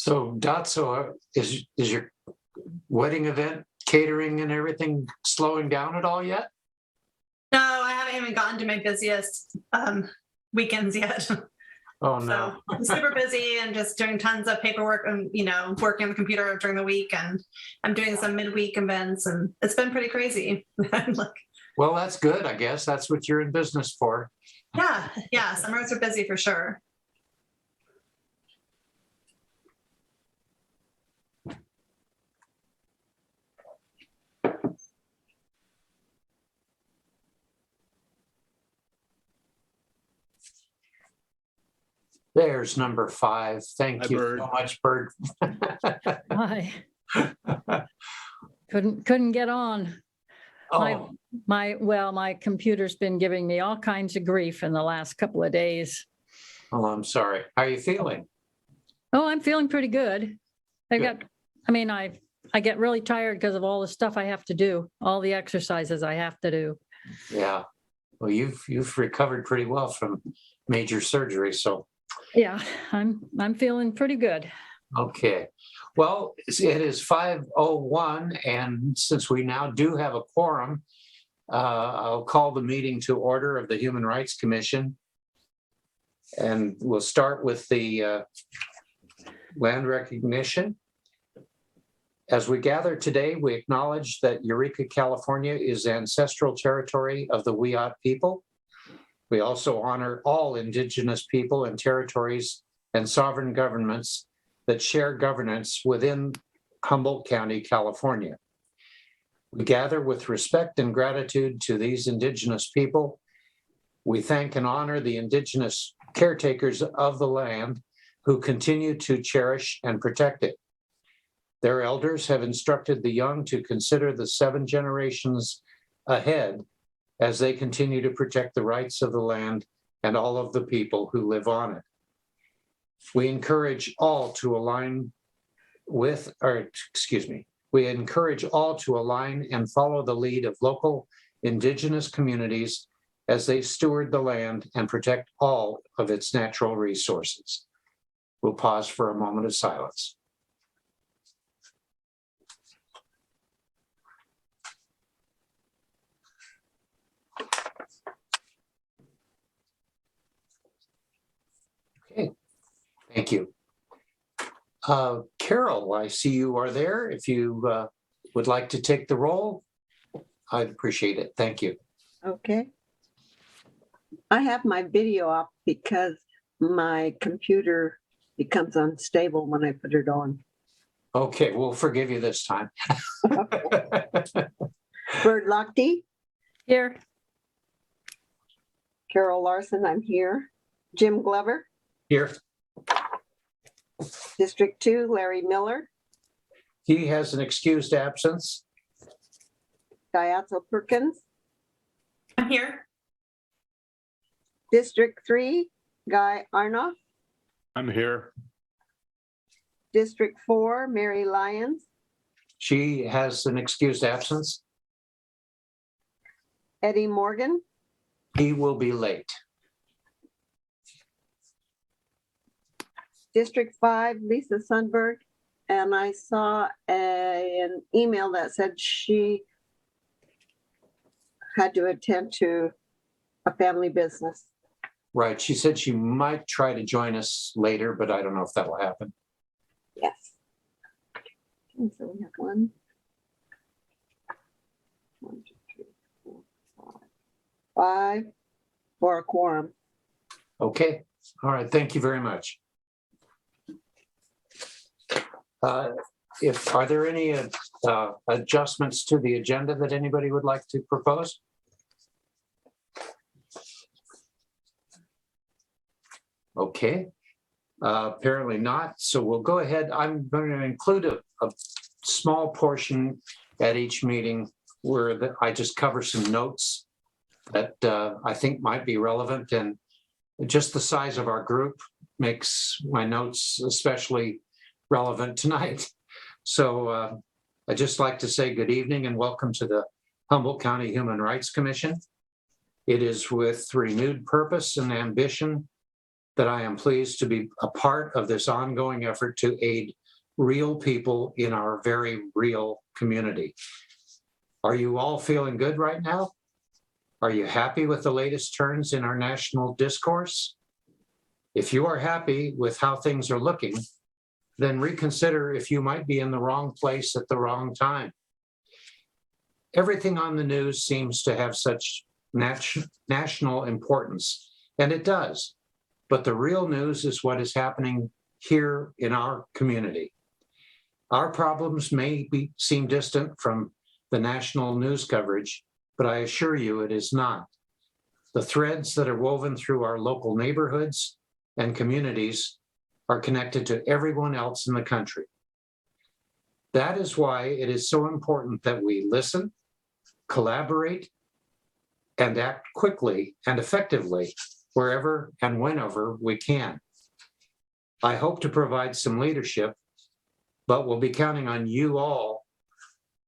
So Daca, is your wedding event, catering and everything slowing down at all yet? No, I haven't even gotten to my busiest weekends yet. Oh, no. So I'm super busy and just doing tons of paperwork and, working on the computer during the week. And I'm doing some midweek events and it's been pretty crazy. Well, that's good, I guess. That's what you're in business for. Yeah. Summers are busy for sure. There's number 5. Thank Hi, you Bird. so much, Bird. Hi. Couldn't get on. Oh, My computer's been giving me all kinds of grief in the last couple of days. I'm sorry. How are you feeling? Oh, I'm feeling pretty good. Good. I get really tired because of all the stuff I have to do, all the exercises I have to do. Yeah. Well, you've recovered pretty well from major surgery, so. Yeah, I'm feeling pretty good. Okay. Well, it is 5:01, and since we now do have a quorum, I'll call the meeting to order of the Human Rights Commission. And we'll start with the land recognition. As we gather today, we acknowledge that Eureka, California is ancestral territory of the Wiyot people. We also honor all Indigenous people and territories and sovereign governments that share governance within Humboldt County, California. We gather with respect and gratitude to these Indigenous people. We thank and honor the Indigenous caretakers of the land who continue to cherish and protect it. Their elders have instructed the young to consider the 7 generations ahead as they continue to protect the rights of the land and all of the people who live on it. We encourage all to align and follow the lead of local Indigenous communities as they steward the land and protect all of its natural resources. We'll pause for a moment of silence. Okay, thank you. Carol, I see you are there. If you would like to take the roll, I'd appreciate it. Thank you. Okay. I have my video off because my computer becomes unstable when I put it on. Okay, we'll forgive you this time. Bird Lochte, Here, Carol Larson, I'm here. Jim Glover, Here, District 2, Larry Miller, he has an excused absence. Diatzel Perkins, I'm here. District 3, Guy Arnoff, I'm here. District 4, Mary Lyons, She has an excused absence. Eddie Morgan, He will be late. District 5, Lisa Sundberg, and I saw an email that said she had to attend to a family business. Right, she said she might try to join us later, but I don't know if that'll happen. Yes. And so we have 1, 2, 3, 4, 5 for a quorum. Okay, all right, thank you very much. Are there any adjustments to the agenda that anybody would like to propose? Okay, apparently not. So we'll go ahead. I'm going to include a small portion at each meeting where I just cover some notes that I think might be relevant, and just the size of our group makes my notes especially relevant tonight. So I'd just like to say good evening and welcome to the Humboldt County Human Rights Commission. It is with renewed purpose and ambition that I am pleased to be a part of this ongoing effort to aid real people in our very real community. Are you all feeling good right now? Are you happy with the latest turns in our national discourse? If you are happy with how things are looking, then reconsider if you might be in the wrong place at the wrong time. Everything on the news seems to have such national importance, and it does. But the real news is what is happening here in our community. Our problems may seem distant from the national news coverage, but I assure you it is not. The threads that are woven through our local neighborhoods and communities are connected to everyone else in the country. That is why it is so important that we listen, collaborate, and act quickly and effectively wherever and whenever we can. I hope to provide some leadership, but we'll be counting on you all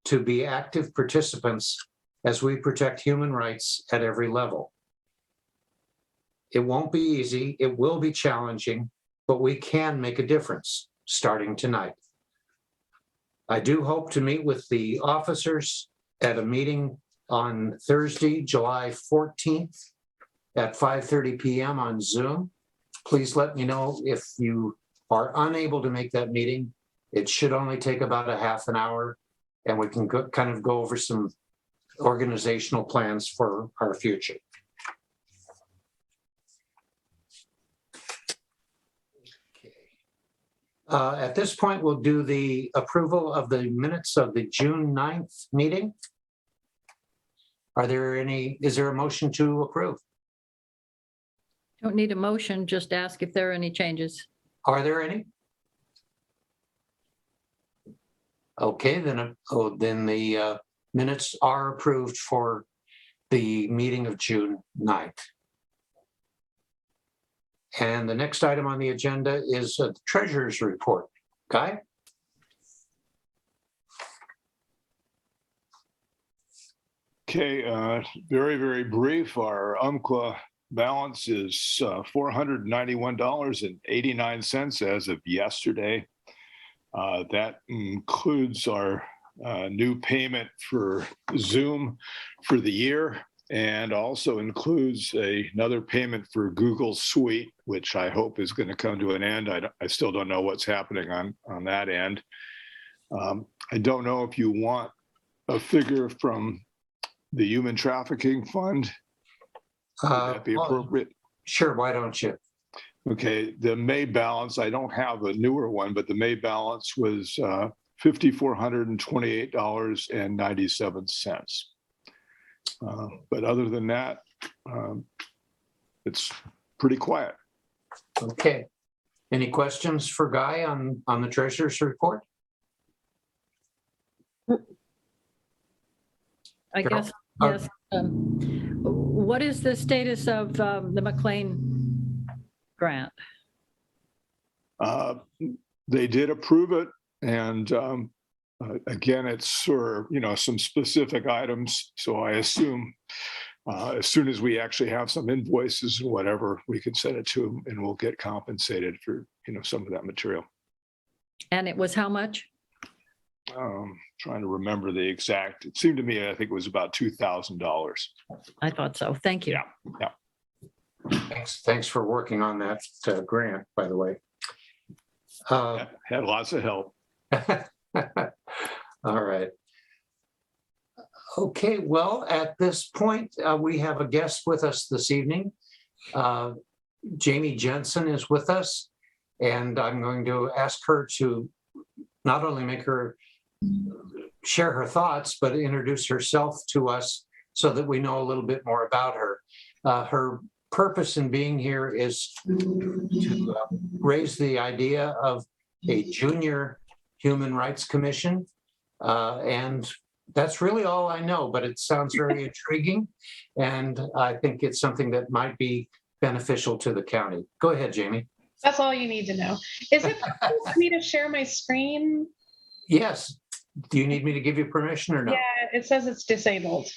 to be active participants as we protect human rights at every level. It won't be easy, it will be challenging, but we can make a difference starting tonight. I do hope to meet with the officers at a meeting on Thursday, July 14th at 5:30 p.m. on Zoom. Please let me know if you are unable to make that meeting. It should only take about a half an hour, and we can kind of go over some organizational plans for our future. At this point, we'll do the approval of the minutes of the June 9th meeting. Is there a motion to approve? Don't need a motion, just ask if there are any changes. Are there any? Okay, then the minutes are approved for the meeting of June 9th. And the next item on the agenda is the treasurer's report. Guy? Okay, very, very brief. Our UMCLA balance is $491.89 as of yesterday. That includes our new payment for Zoom for the year, and also includes another payment for Google Suite, which I hope is going to come to an end. I still don't know what's happening on that end. I don't know if you want a figure from the Human Trafficking Fund. Would that be appropriate? Sure, why don't you? Okay, the May balance, I don't have a newer one, but the May balance was $5,428.97. But other than that, it's pretty quiet. Okay. Any questions for Guy on the treasurer's report? I Carol? guess, yes. What is the status of the Mclean grant? They did approve it, and again, it's for some specific items. So I assume as soon as we actually have some invoices and whatever, we can send it to them, and we'll get compensated for some of that material. And it was how much? Trying to remember the exact. It seemed to me, I think it was about $2,000. I thought so. Thank you. Yeah. Thanks for working on that grant, by the way. Had lots of help. All right. Okay, well, at this point, we have a guest with us this evening. Jamie Jensen is with us, and I'm going to ask her to not only make her share her thoughts, but introduce herself to us so that we know a little bit more about her. Her purpose in being here is to raise the idea of a junior human rights commission. And that's really all I know, but it sounds very intriguing. And I think it's something that might be beneficial to the county. Go ahead, Jamie. That's all you need to know. Is it possible for me to share my screen? Yes. Do you need me to give you permission or no? Yeah, it says it's disabled.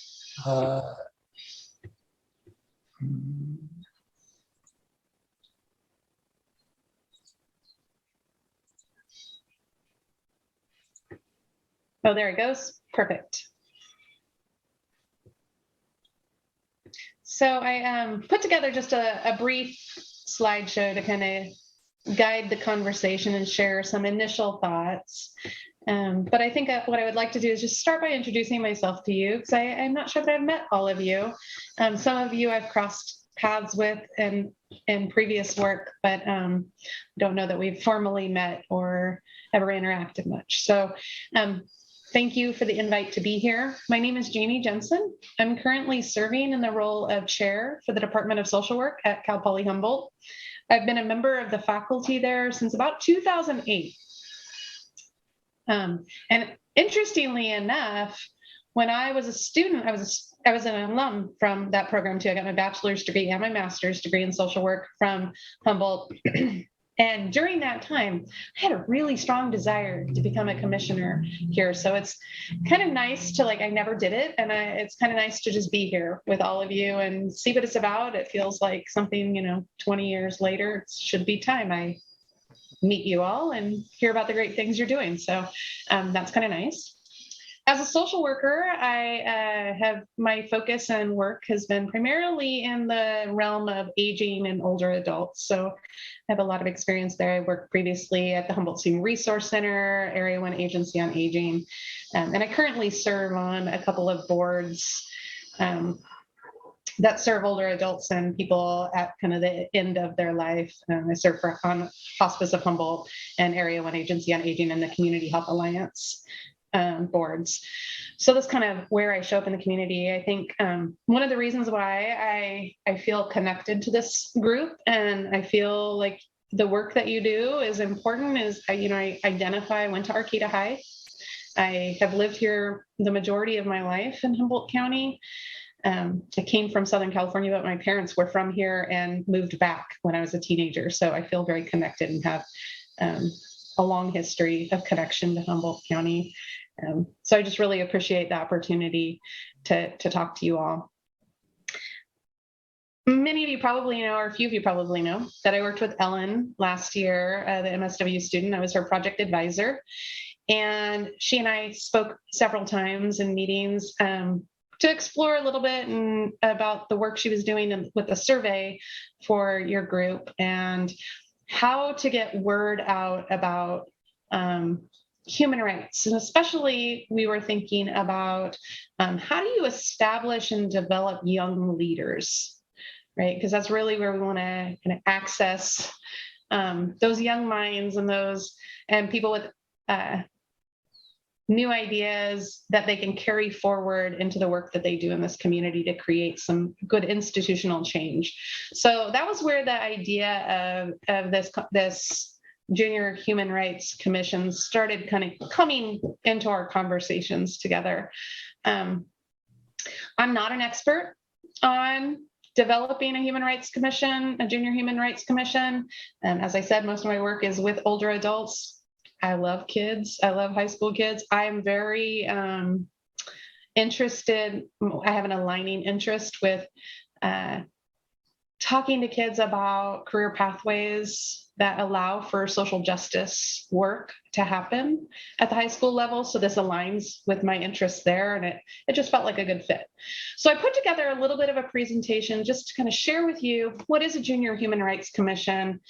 Oh, there it goes. Perfect. So I put together just a brief slideshow to kind of guide the conversation and share some initial thoughts. But I think what I would like to do is just start by introducing myself to you, because I'm not sure that I've met all of you. Some of you I've crossed paths with in previous work, but don't know that we've formally met or ever interacted much. So thank you for the invite to be here. My name is Janie Jensen. I'm currently serving in the role of chair for the Department of Social Work at Cal Poly Humboldt. I've been a member of the faculty there since about 2008. And interestingly enough, when I was a student, I was an alum from that program too. I got my bachelor's degree and my master's degree in social work from Humboldt. And during that time, I had a really strong desire to become a commissioner here. So it's kind of nice to I never did it. And it's kind of nice to just be here with all of you and see what it's about. It feels like something, 20 years later, it should be time I meet you all and hear about the great things you're doing. So that's kind of nice. As a social worker, I have my focus and work has been primarily in the realm of aging and older adults. So I have a lot of experience there. I worked previously at the Humboldt Senior Resource Center, Area 1 Agency on Aging, and I currently serve on a couple of boards that serve older adults and people at kind of the end of their life. I serve on Hospice of Humboldt and Area 1 Agency on Aging and the Community Health Alliance boards. So that's kind of where I show up in the community. I think one of the reasons why I feel connected to this group and I feel like the work that you do is important is, I went to Arcata High. I have lived here the majority of my life in Humboldt County. I came from Southern California, but my parents were from here and moved back when I was a teenager. So I feel very connected and have a long history of connection to Humboldt County. So I just really appreciate the opportunity to talk to you all. Many of you probably know, or a few of you probably know, that I worked with Ellen last year, the MSW student. I was her project advisor. And she and I spoke several times in meetings to explore a little bit about the work she was doing with a survey for your group and how to get word out about human rights. And especially we were thinking about how do you establish and develop young leaders, right? Because that's really where we want to kind of access those young minds and people with new ideas that they can carry forward into the work that they do in this community to create some good institutional change. So that was where the idea of this Junior Human Rights Commission started kind of coming into our conversations together. I'm not an expert on developing a human rights commission, a junior human rights commission. As I said, most of my work is with older adults. I love kids. I love high school kids. I am very interested. I have an aligning interest with talking to kids about career pathways that allow for social justice work to happen at the high school level. So this aligns with my interests there, and it just felt like a good fit. So I put together a little bit of a presentation just to kind of share with you what is a Junior Human Rights Commission,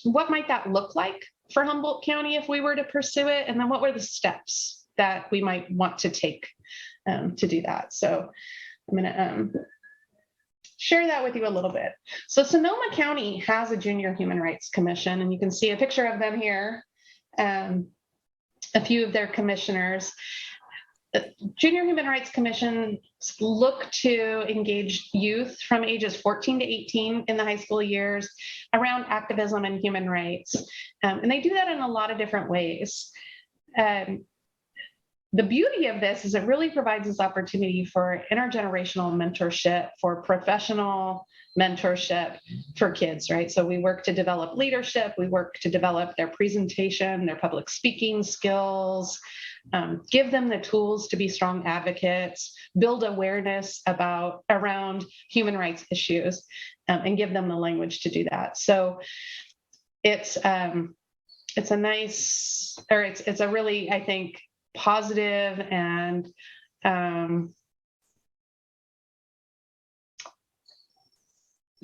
what might that look like for Humboldt County if we were to pursue it, and then what were the steps that we might want to take to do that. So I'm going to share that with you a little bit. So Sonoma County has a Junior Human Rights Commission, and you can see a picture of them here, a few of their commissioners. The Junior Human Rights Commission look to engage youth from ages 14 to 18 in the high school years around activism and human rights. And they do that in a lot of different ways. The beauty of this is it really provides this opportunity for intergenerational mentorship, for professional mentorship for kids, right? So we work to develop leadership, we work to develop their presentation, their public speaking skills, give them the tools to be strong advocates, build awareness around human rights issues, and give them the language to do that. So it's a really, I think, positive and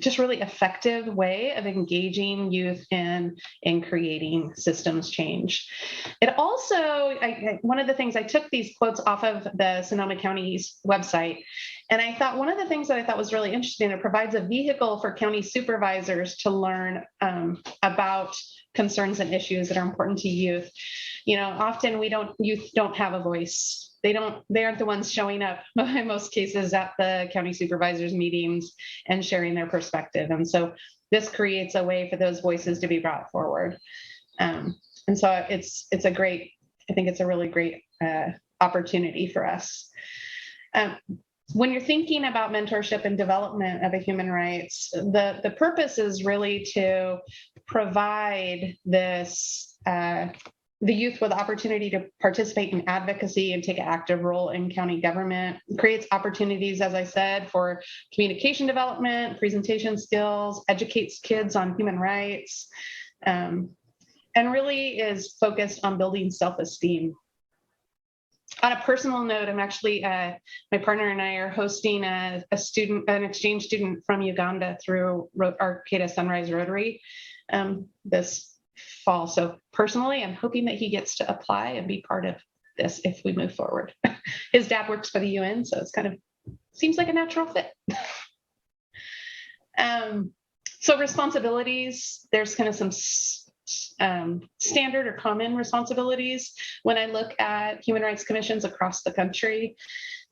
just really effective way of engaging youth in creating systems change. It also, one of the things, I took these quotes off of the Sonoma County's website, and I thought one of the things that I thought was really interesting, it provides a vehicle for county supervisors to learn about concerns and issues that are important to youth. You know, often youth don't have a voice. They aren't the ones showing up in most cases at the county supervisors meetings and sharing their perspective. And so this creates a way for those voices to be brought forward. And so I think it's a really great opportunity for us. When you're thinking about mentorship and development of a human rights, the purpose is really to provide this the youth with opportunity to participate in advocacy and take an active role in county government. It creates opportunities, as I said, for communication development, presentation skills, educates kids on human rights, and really is focused on building self-esteem. On a personal note, I'm actually, my partner and I are hosting an exchange student from Uganda through Arcata Sunrise Rotary this fall. So personally, I'm hoping that he gets to apply and be part of this if we move forward. His dad works for the UN, so it's seems like a natural fit. So responsibilities, there's kind of some standard or common responsibilities when I look at human rights commissions across the country.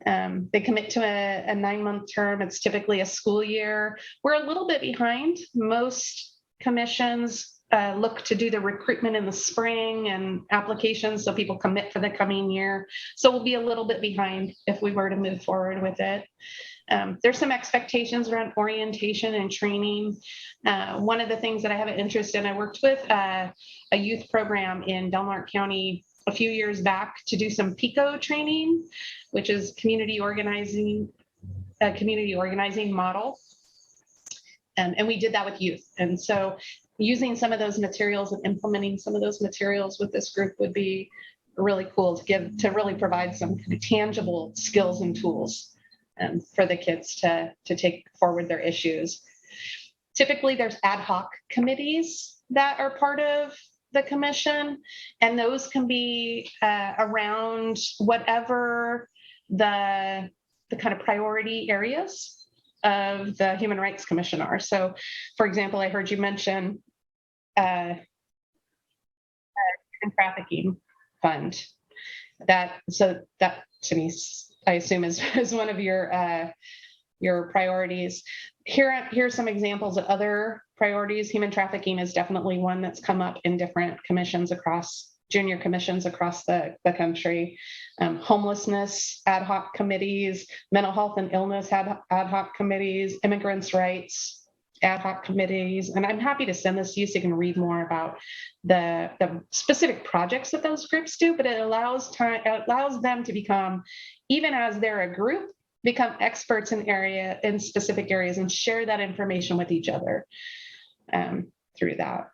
They commit to a 9-month term. It's typically a school year. We're a little bit behind. Most commissions look to do the recruitment in the spring and applications so people commit for the coming year. So we'll be a little bit behind if we were to move forward with it. There's some expectations around orientation and training. One of the things that I have an interest in, I worked with a youth program in Del Norte County a few years back to do some PICO training, which is community organizing model. And we did that with youth. And so using some of those materials and implementing some of those materials with this group would be really cool to really provide some kind of tangible skills and tools for the kids to take forward their issues. Typically, there's ad hoc committees that are part of the commission, and those can be around whatever the kind of priority areas of the Human Rights Commission are. So, for example, I heard you mention human trafficking fund. That to me, I assume is one of your priorities. Here's some examples of other priorities. Human trafficking is definitely one that's come up in different commissions junior commissions across the country. Homelessness, ad hoc committees, mental health and illness, ad hoc committees, immigrants' rights, ad hoc committees. And I'm happy to send this to you so you can read more about the specific projects that those groups do, but it allows them to become, even as they're a group, become experts in specific areas and share that information with each other through that.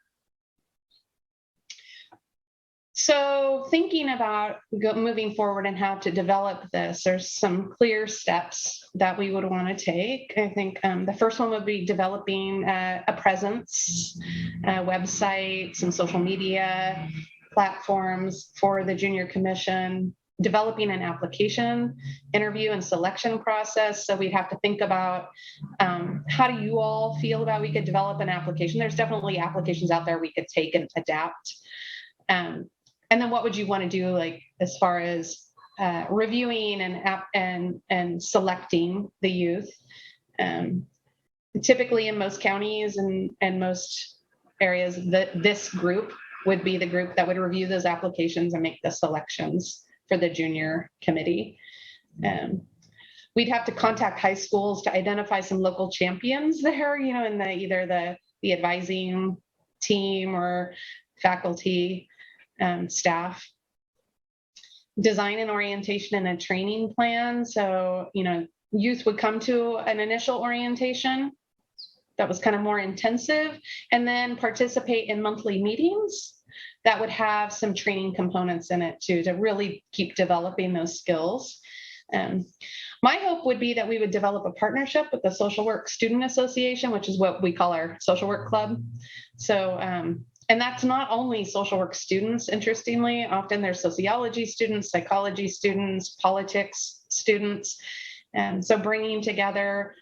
So thinking about moving forward and how to develop this, there's some clear steps that we would want to take. I think the first one would be developing a presence, a website, some social media platforms for the Junior Commission, developing an application, interview and selection process. So we'd have to think about how do you all feel about we could develop an application? There's definitely applications out there we could take and adapt. And then what would you want to do, like as far as reviewing and selecting the youth? Typically in most counties and most areas, this group would be the group that would review those applications and make the selections for the junior committee. We'd have to contact high schools to identify some local champions there, in either the advising team or faculty. Staff, design an orientation and a training plan. So, youth would come to an initial orientation that was kind of more intensive and then participate in monthly meetings that would have some training components in it too, to really keep developing those skills. My hope would be that we would develop a partnership with the Social Work Student Association, which is what we call our social work club. So, and that's not only social work students, interestingly, often there's sociology students, psychology students, politics students. And so bringing together,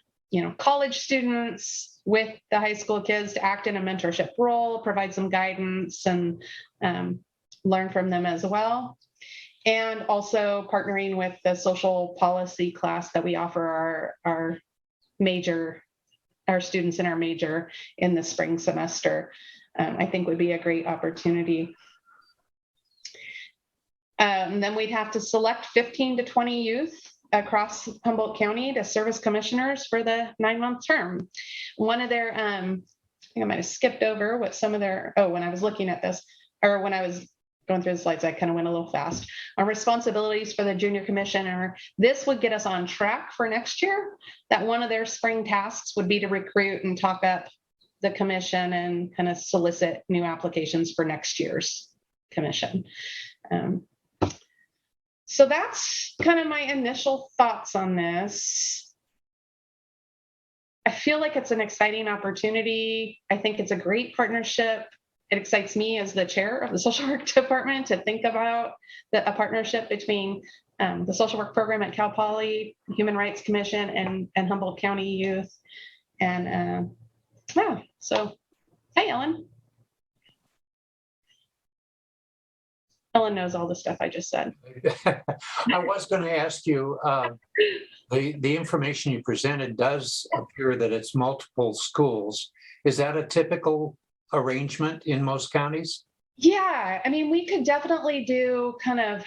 college students with the high school kids to act in a mentorship role, provide some guidance, and learn from them as well. And also partnering with the social policy class that we offer our students in our major in the spring semester, I think would be a great opportunity. Then we'd have to select 15 to 20 youth across Humboldt County to serve as commissioners for the 9-month term. One of their, I think I might have skipped over what some of their, when I was looking at this, or when I was going through the slides, I kind of went a little fast. Our responsibilities for the junior commissioner, this would get us on track for next year. That one of their spring tasks would be to recruit and talk up the commission and kind of solicit new applications for next year's commission. So that's kind of my initial thoughts on this. I feel like it's an exciting opportunity. I think it's a great partnership. It excites me as the chair of the social work department to think about a partnership between the social work program at Cal Poly, Human Rights Commission, and Humboldt County Youth. And yeah, so hi, Ellen. Ellen knows all the stuff I just said. I was going to ask you, the information you presented does appear that it's multiple schools. Is that a typical arrangement in most counties? Yeah, I mean, we could definitely do kind of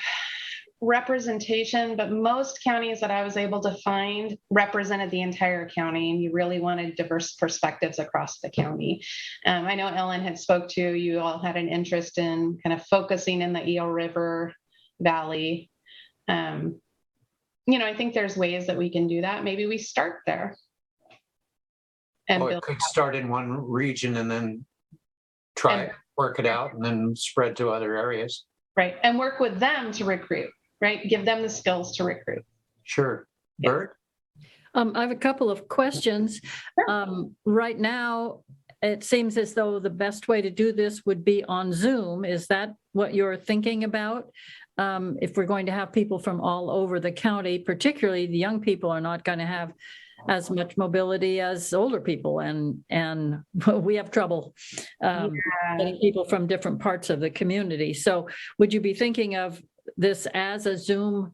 representation, but most counties that I was able to find represented the entire county, and you really wanted diverse perspectives across the county. I know Ellen had spoke to, you all had an interest in kind of focusing in the Eel River Valley. I think there's ways that we can do that. Maybe we start there. And It could start in one region and then work it out and then spread to other areas. Right, and work with them to recruit. Right, give them the skills to recruit. Sure. Bert? I have a couple of questions. Right now, it seems as though the best way to do this would be on Zoom. Is that what you're thinking about? If we're going to have people from all over the county, particularly the young people are not going to have as much mobility as older people, and we have trouble getting people from different parts of the community. So would you be thinking of this as a Zoom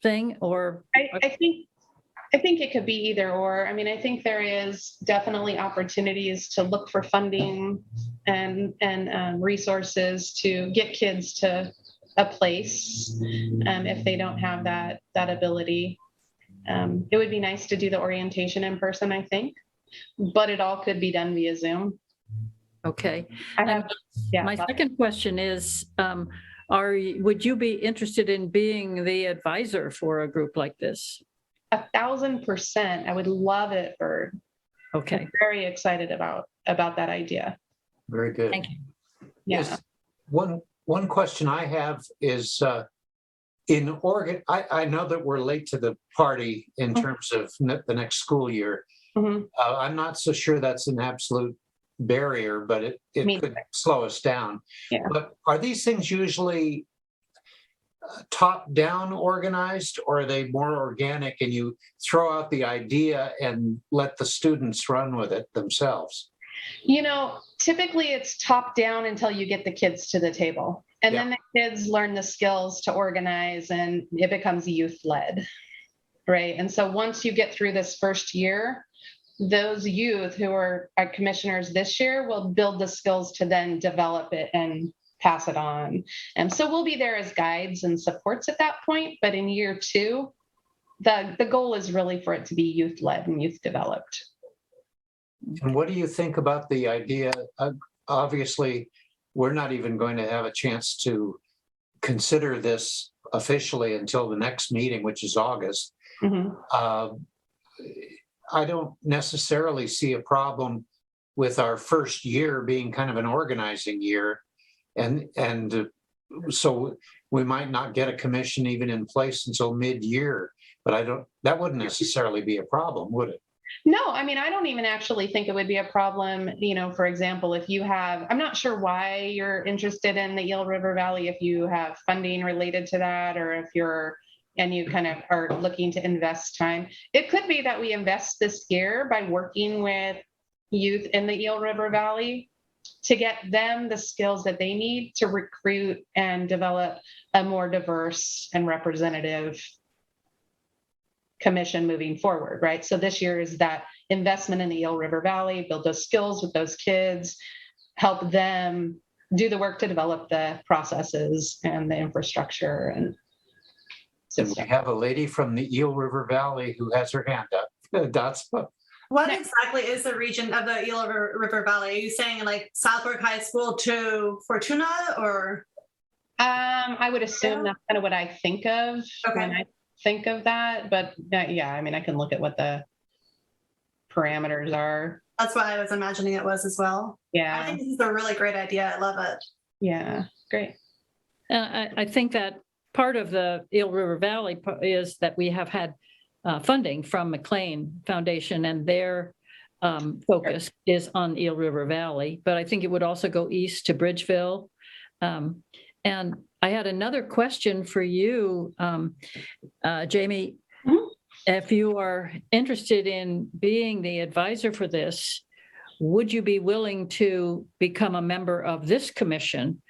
thing, or? I think it could be either or. I mean, I think there is definitely opportunities to look for funding and resources to get kids to a place if they don't have that ability. It would be nice to do the orientation in person, I think, but it all could be done via Zoom. Okay. My second question is, would you be interested in being the advisor for a group like this? 1,000%. I would love it, Bird. Okay. I'm very excited about that idea. Very good. Thank you. Yeah. Yes. One question I have is, in Oregon, I know that we're late to the party in terms of the next school year. Mm-hmm. I'm not so sure that's an absolute barrier, but it could slow us down. Yeah. But are these things usually top-down organized, or are they more organic and you throw out the idea and let the students run with it themselves? Typically it's top-down until you get the kids to the table. And then the kids learn the skills to organize, and it becomes youth-led, right? And so once you get through this first year, those youth who are our commissioners this year will build the skills to then develop it and pass it on. And so we'll be there as guides and supports at that point. But in year 2, the goal is really for it to be youth-led and youth-developed. And what do you think about the idea? Obviously, we're not even going to have a chance to consider this officially until the next meeting, which is August. Mm-hmm. I don't necessarily see a problem with our first year being kind of an organizing year. And so we might not get a commission even in place until mid-year, but that wouldn't necessarily be a problem, would it? No, I mean, I don't even actually think it would be a problem. For example, if you have, I'm not sure why you're interested in the Eel River Valley, if you have funding related to that, or if and you kind of are looking to invest time. It could be that we invest this year by working with youth in the Eel River Valley to get them the skills that they need to recruit and develop a more diverse and representative commission moving forward, right? So this year is that investment in the Eel River Valley, build those skills with those kids, help them do the work to develop the processes and the infrastructure and And system. we have a lady from the Eel River Valley who has her hand up. That's What exactly is the region of the Eel River Valley? Are you saying like Southwark High School to Fortuna, or? I would assume that's kind of what I think of when Okay. I think of that, but yeah, I mean, I can look at what the parameters are. That's what I was imagining it was as well. I Yeah, think this is a really great idea. I love it. yeah, great. I think that part of the Eel River Valley is that we have had funding from Mclean Foundation, and their focus is on Eel River Valley. But I think it would also go east to Bridgeville. And I had another question for you, Jamie. Mhm. If you are interested in being the advisor for this, would you be willing to become a member of this commission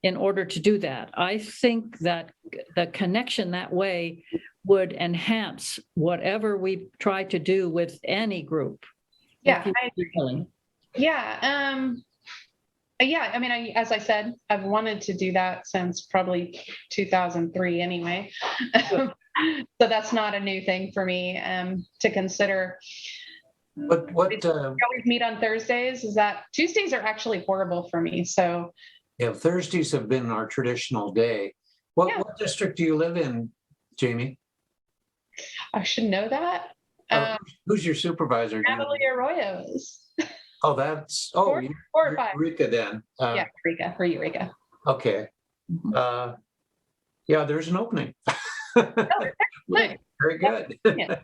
in order to do that? I think that the connection that way would enhance whatever we try to do with any group. Yeah, If you'd I be agree. willing. Yeah, yeah. I mean, as I said, I've wanted to do that since probably 2003 anyway. So that's not a new thing for me to consider. what We always meet on Thursdays. Is that Tuesdays are actually horrible for me? So Thursdays have been our traditional day. Yeah. What district do you live in, Jamie? I should know that. Who's your supervisor? Natalie Arroyo is. Oh, that's Four or five. Eureka then. Yeah, Eureka, for Eureka. Okay. Yeah, there's an opening. Nice. Very good. Yeah.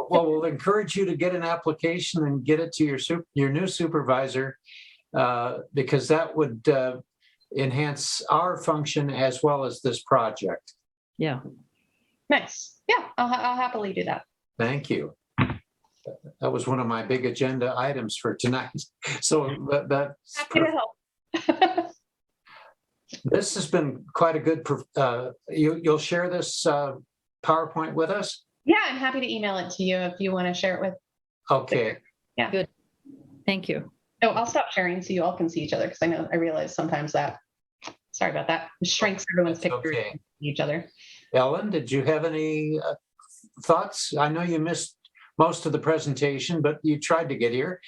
Well, we'll encourage you to get an application and get it to your new supervisor, because that would enhance our function as well as this project. Yeah. Nice. Yeah, I'll happily do that. Thank you. That was one of my big agenda items for tonight. So that's Happy to help. this has been quite a good. You'll share this PowerPoint with us? Yeah, I'm happy to email it to you if you want to share it with. Okay. Thank you. Oh, I'll stop sharing so you all can see each other because I realize sometimes that. Sorry about that. It shrinks everyone's That's pictures okay. of each other. Ellen, did you have any thoughts? I know you missed most of the presentation, but you tried to get here.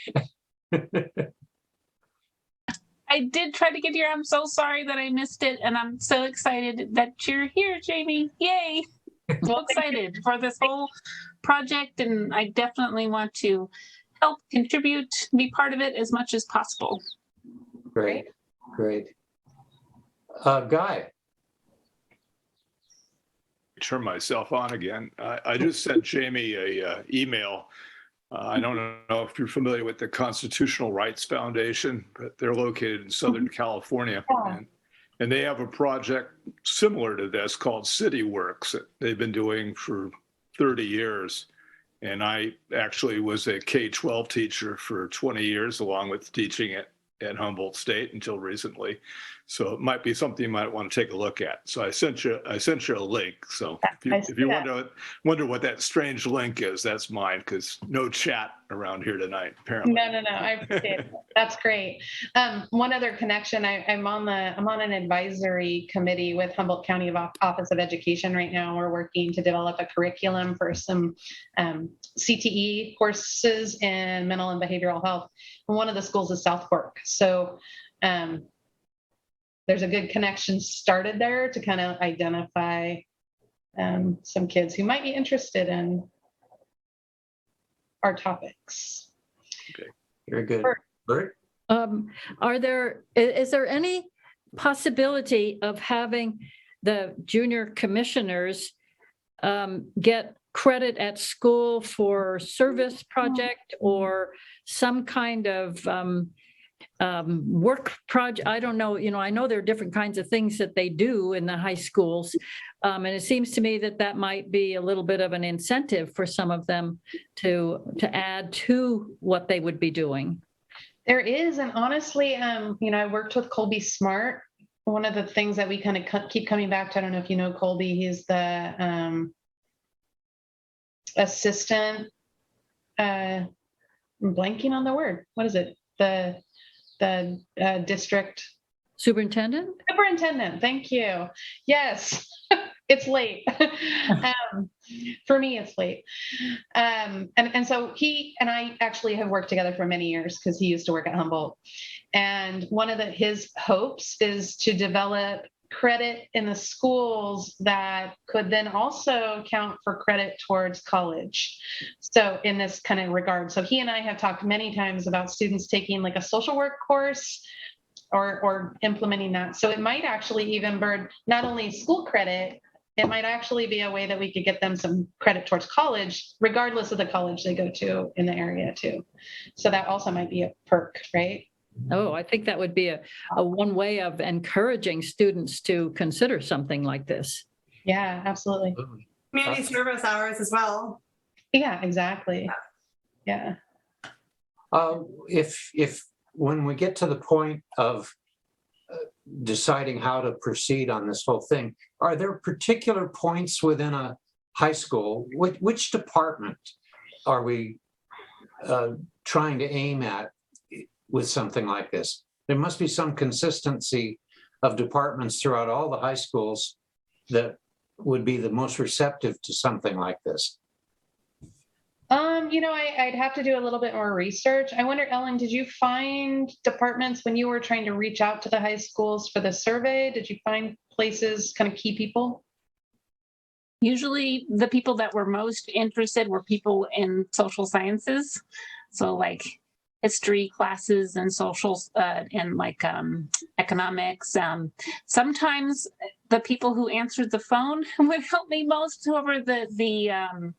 I did try to get here. I'm so sorry that I missed it. And I'm so excited that you're here, Jamie. Yay. So excited for this whole project. And I definitely want to help contribute, be part of it as much as possible. Great. Guy. Turn myself on again. I just sent Jamie a email. I don't know if you're familiar with the Constitutional Rights Foundation, but they're located in Southern California. Yeah. And they have a project similar to this called City Works that they've been doing for 30 years. And I actually was a K-12 teacher for 20 years, along with teaching at Humboldt State until recently. So it might be something you might want to take a look at. So I sent you a link. So if you wonder what that strange link is, that's mine, because no chat around here tonight, apparently. No. I appreciate it. That's great. One other connection. I'm on an advisory committee with Humboldt County Office of Education right now. We're working to develop a curriculum for some CTE courses in mental and behavioral health. And one of the schools is South Fork. So there's a good connection started there to kind of identify some kids who might be interested in our topics. Very good. Bert. Bert? Is there any possibility of having the junior commissioners get credit at school for service project or some kind of work project? I don't know. I know there are different kinds of things that they do in the high schools. And it seems to me that might be a little bit of an incentive for some of them to add to what they would be doing. There is, and honestly, I worked with Colby Smart. One of the things that we kind of keep coming back to, I don't know if you know Colby, he's the assistant, I'm blanking on the word. What is it? The district Superintendent? Thank you. Yes, it's late. For me, it's late. And so he and I actually have worked together for many years because he used to work at Humboldt. And one of his hopes is to develop credit in the schools that could then also count for credit towards college. So in this kind of regard, so he and I have talked many times about students taking like a social work course or implementing that. So it might actually even burn not only school credit, it might actually be a way that we could get them some credit towards college, regardless of the college they go to in the area too. So that also might be a perk, right? Oh, I think that would be a one way of encouraging students to consider something like this. Yeah, absolutely. Community service hours as well. Yeah, exactly. Yeah. If when we get to the point of deciding how to proceed on this whole thing, are there particular points within a high school? Which department are we trying to aim at with something like this? There must be some consistency of departments throughout all the high schools that would be the most receptive to something like this. I'd have to do a little bit more research. I wonder, Ellen, did you find departments when you were trying to reach out to the high schools for the survey? Did you find places, kind of key people? Usually the people that were most interested were people in social sciences. So like history classes and socials and like economics. Sometimes the people who answered the phone would help me most, whoever the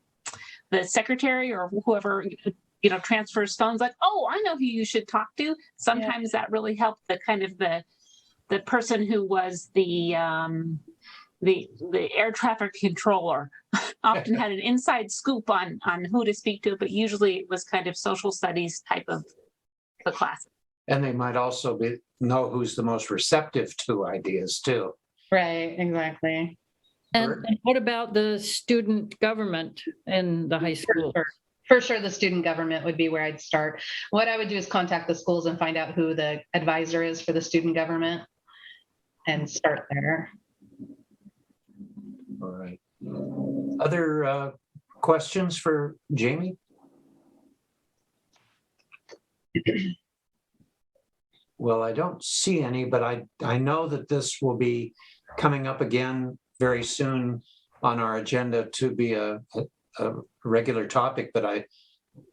secretary or whoever transfers phones, like, oh, I know who you should talk to. Sometimes that really helped the kind of the person who was the air traffic controller often had an inside scoop on who to speak to, but usually it was kind of social studies type of the class. And they might also know who's the most receptive to ideas too. Right, exactly. And what about the student government in the high school? For sure, the student government would be where I'd start. What I would do is contact the schools and find out who the advisor is for the student government and start there. All right. Other questions for Jamie? Well, I don't see any, but I know that this will be coming up again very soon on our agenda to be a regular topic. But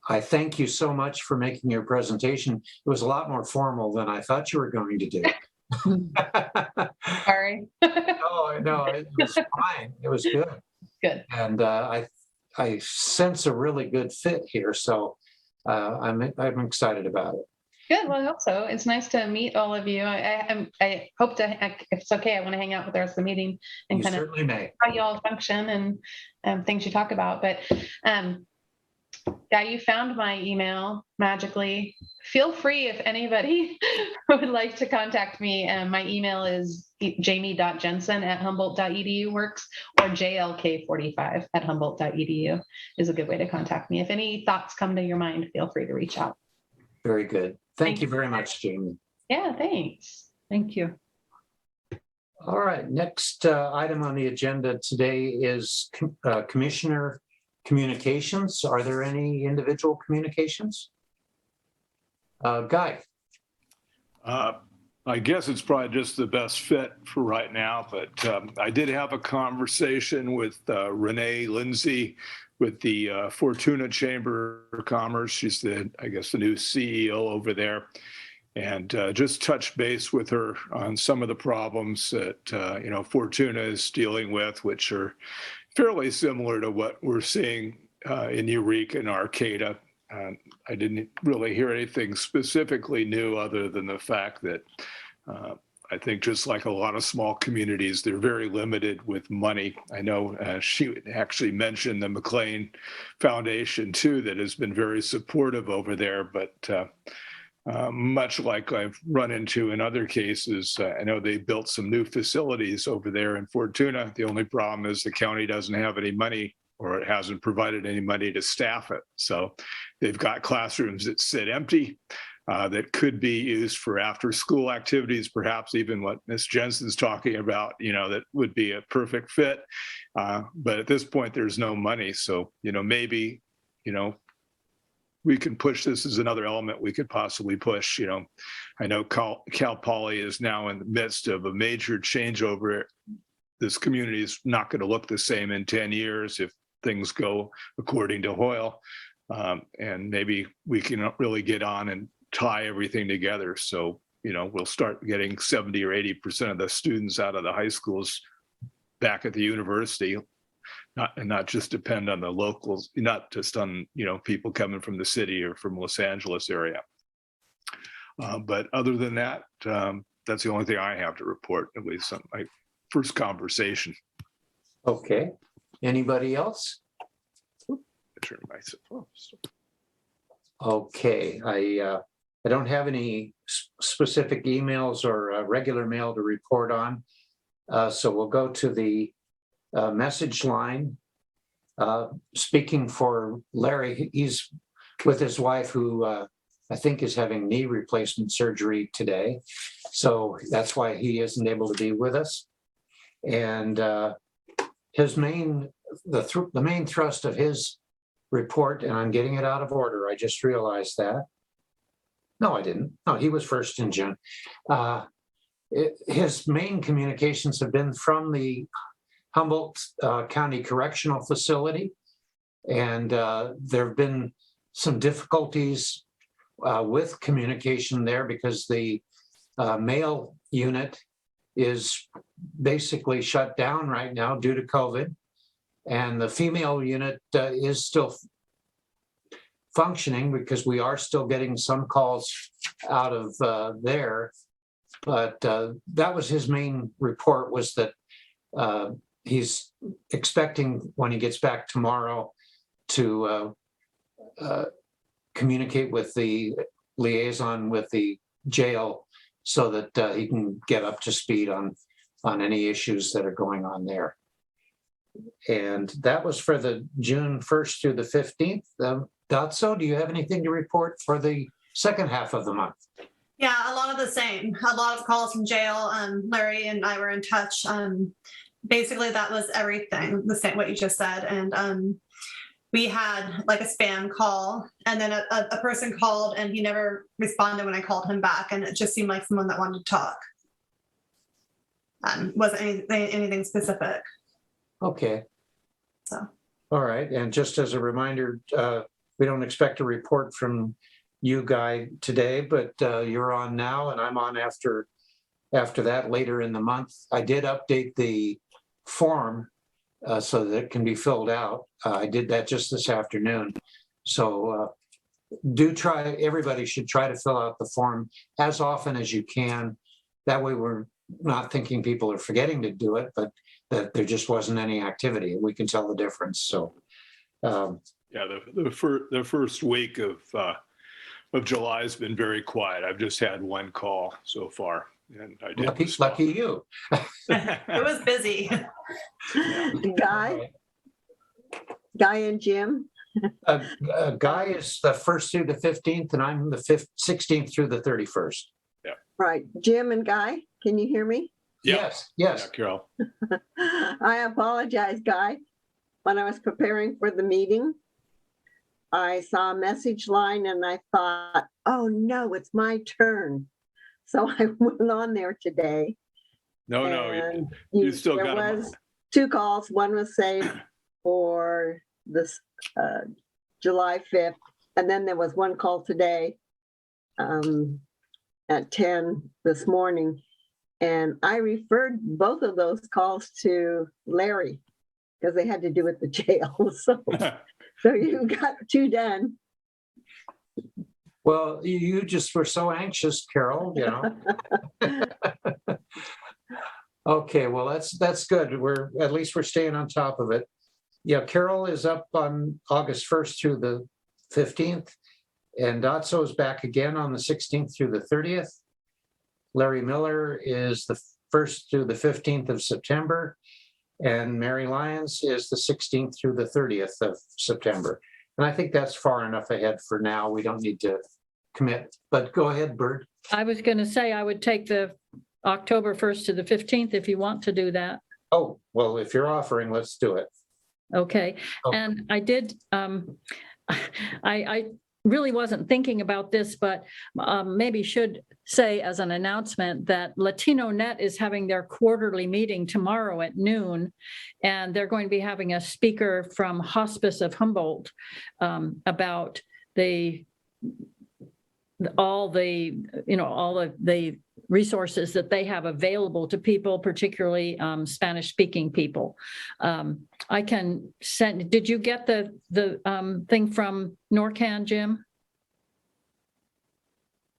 I thank you so much for making your presentation. It was a lot more formal than I thought you were going to do. Sorry. No, it was fine. It was good. Good. And I sense a really good fit here. So I'm excited about it. Good. Well, I hope so. It's nice to meet all of you. I hope to, if it's okay, I want to hang out with the rest of the meeting and You kind of certainly may. how you all function and things you talk about. But yeah, you found my email magically. Feel free if anybody would like to contact me. My email is jamie.jensen@humboldt.edu works, or jlk45@humboldt.edu is a good way to contact me. If any thoughts come to your mind, feel free to reach out. Very good. Thank you very much, Jamie. Yeah, thanks. Thank you. All right, next item on the agenda today is Commissioner communications. Are there any individual communications? Guy. I guess it's probably just the best fit for right now, but I did have a conversation with Renee Lindsay with the Fortuna Chamber of Commerce. She's the new CEO over there. and just touch base with her on some of the problems that, Fortuna is dealing with, which are fairly similar to what we're seeing in Eureka and Arcata. I didn't really hear anything specifically new other than the fact that I think just like a lot of small communities, they're very limited with money. I know she actually mentioned the Mclean Foundation too, that has been very supportive over there, but much like I've run into in other cases, I know they built some new facilities over there in Fortuna. The only problem is the county doesn't have any money, or it hasn't provided any money to staff it. So they've got classrooms that sit empty. That could be used for after-school activities, perhaps even what Ms. Jensen's talking about, that would be a perfect fit. But at this point, there's no money. So, maybe, we can push this as another element we could possibly push. I know Cal Poly is now in the midst of a major changeover. This community is not going to look the same in 10 years if things go according to Hoyle. And maybe we can really get on and tie everything together. So, we'll start getting 70 or 80% of the students out of the high schools back at the university, not just depend on the locals, not just on, people coming from the city or from Los Angeles area. But other than that, that's the only thing I have to report, at least on my first conversation. Okay. Anybody else? Turn myself off. Okay, I don't have any specific emails or regular mail to report on. So we'll go to the message line. Speaking for Larry, he's with his wife who I think is having knee replacement surgery today. So that's why he isn't able to be with us. And his the main thrust of his report, and I'm getting it out of order, I just realized that. No, I didn't. No, he was first in June. His main communications have been from the Humboldt County Correctional Facility. And there have been some difficulties with communication there because the male unit is basically shut down right now due to COVID. And the female unit is still functioning because we are still getting some calls out of there. But that was his main report, was that he's expecting when he gets back tomorrow to communicate with the liaison with the jail so that he can get up to speed on any issues that are going on there. And that was for the June 1st through the 15th. Datso, do you have anything to report for the second half of the month? Yeah, a lot of the same. A lot of calls from jail. Larry and I were in touch. Basically, that was everything, the same what you just said. And we had like a spam call, and then a person called, and he never responded when I called him back, and it just seemed like someone that wanted to talk. Wasn't anything specific. Okay. So. All right. And just as a reminder, we don't expect a report from you, Guy, today, but you're on now, and I'm on after that later in the month. I did update the form so that it can be filled out. I did that just this afternoon. So everybody should try to fill out the form as often as you can. That way we're not thinking people are forgetting to do it, but that there just wasn't any activity. We can tell the difference. So yeah, the first week of July has been very quiet. I've just had one call so far, and I did. Lucky you. It was busy. Guy and Jim. Guy is the 1st through the 15th, and I'm the 16th through the 31st. Yeah. Right. Jim and Guy, can you hear me? Yeah. Yes. Yeah, Carol. I apologize, Guy. When I was preparing for the meeting, I saw a message line and I thought, oh no, it's my turn. So I went on there today. No, you still got There them. was 2 calls. One was saved for this July 5th. And then there was one call today at 10 this morning. And I referred both of those calls to Larry because they had to do with the jail. So you got 2 done. Well, you just were so anxious, Carol, you know. Okay, well, that's good. At least we're staying on top of it. Yeah, Carol is up on August 1st through the 15th, and Dotso is back again on the 16th through the 30th. Larry Miller is the 1st through the 15th of September, and Mary Lyons is the 16th through the 30th of September. And I think that's far enough ahead for now. We don't need to commit, but go ahead, Bert. I was going to say I would take the October 1st to the 15th if you want to do that. Oh, well, if you're offering, let's do it. Okay. Oh. And I did, I really wasn't thinking about this, but maybe should say as an announcement that Latino Net is having their quarterly meeting tomorrow at noon, and they're going to be having a speaker from Hospice of Humboldt about all the resources that they have available to people, particularly Spanish-speaking people. I can send. Did you get the thing from NORCAN, Jim?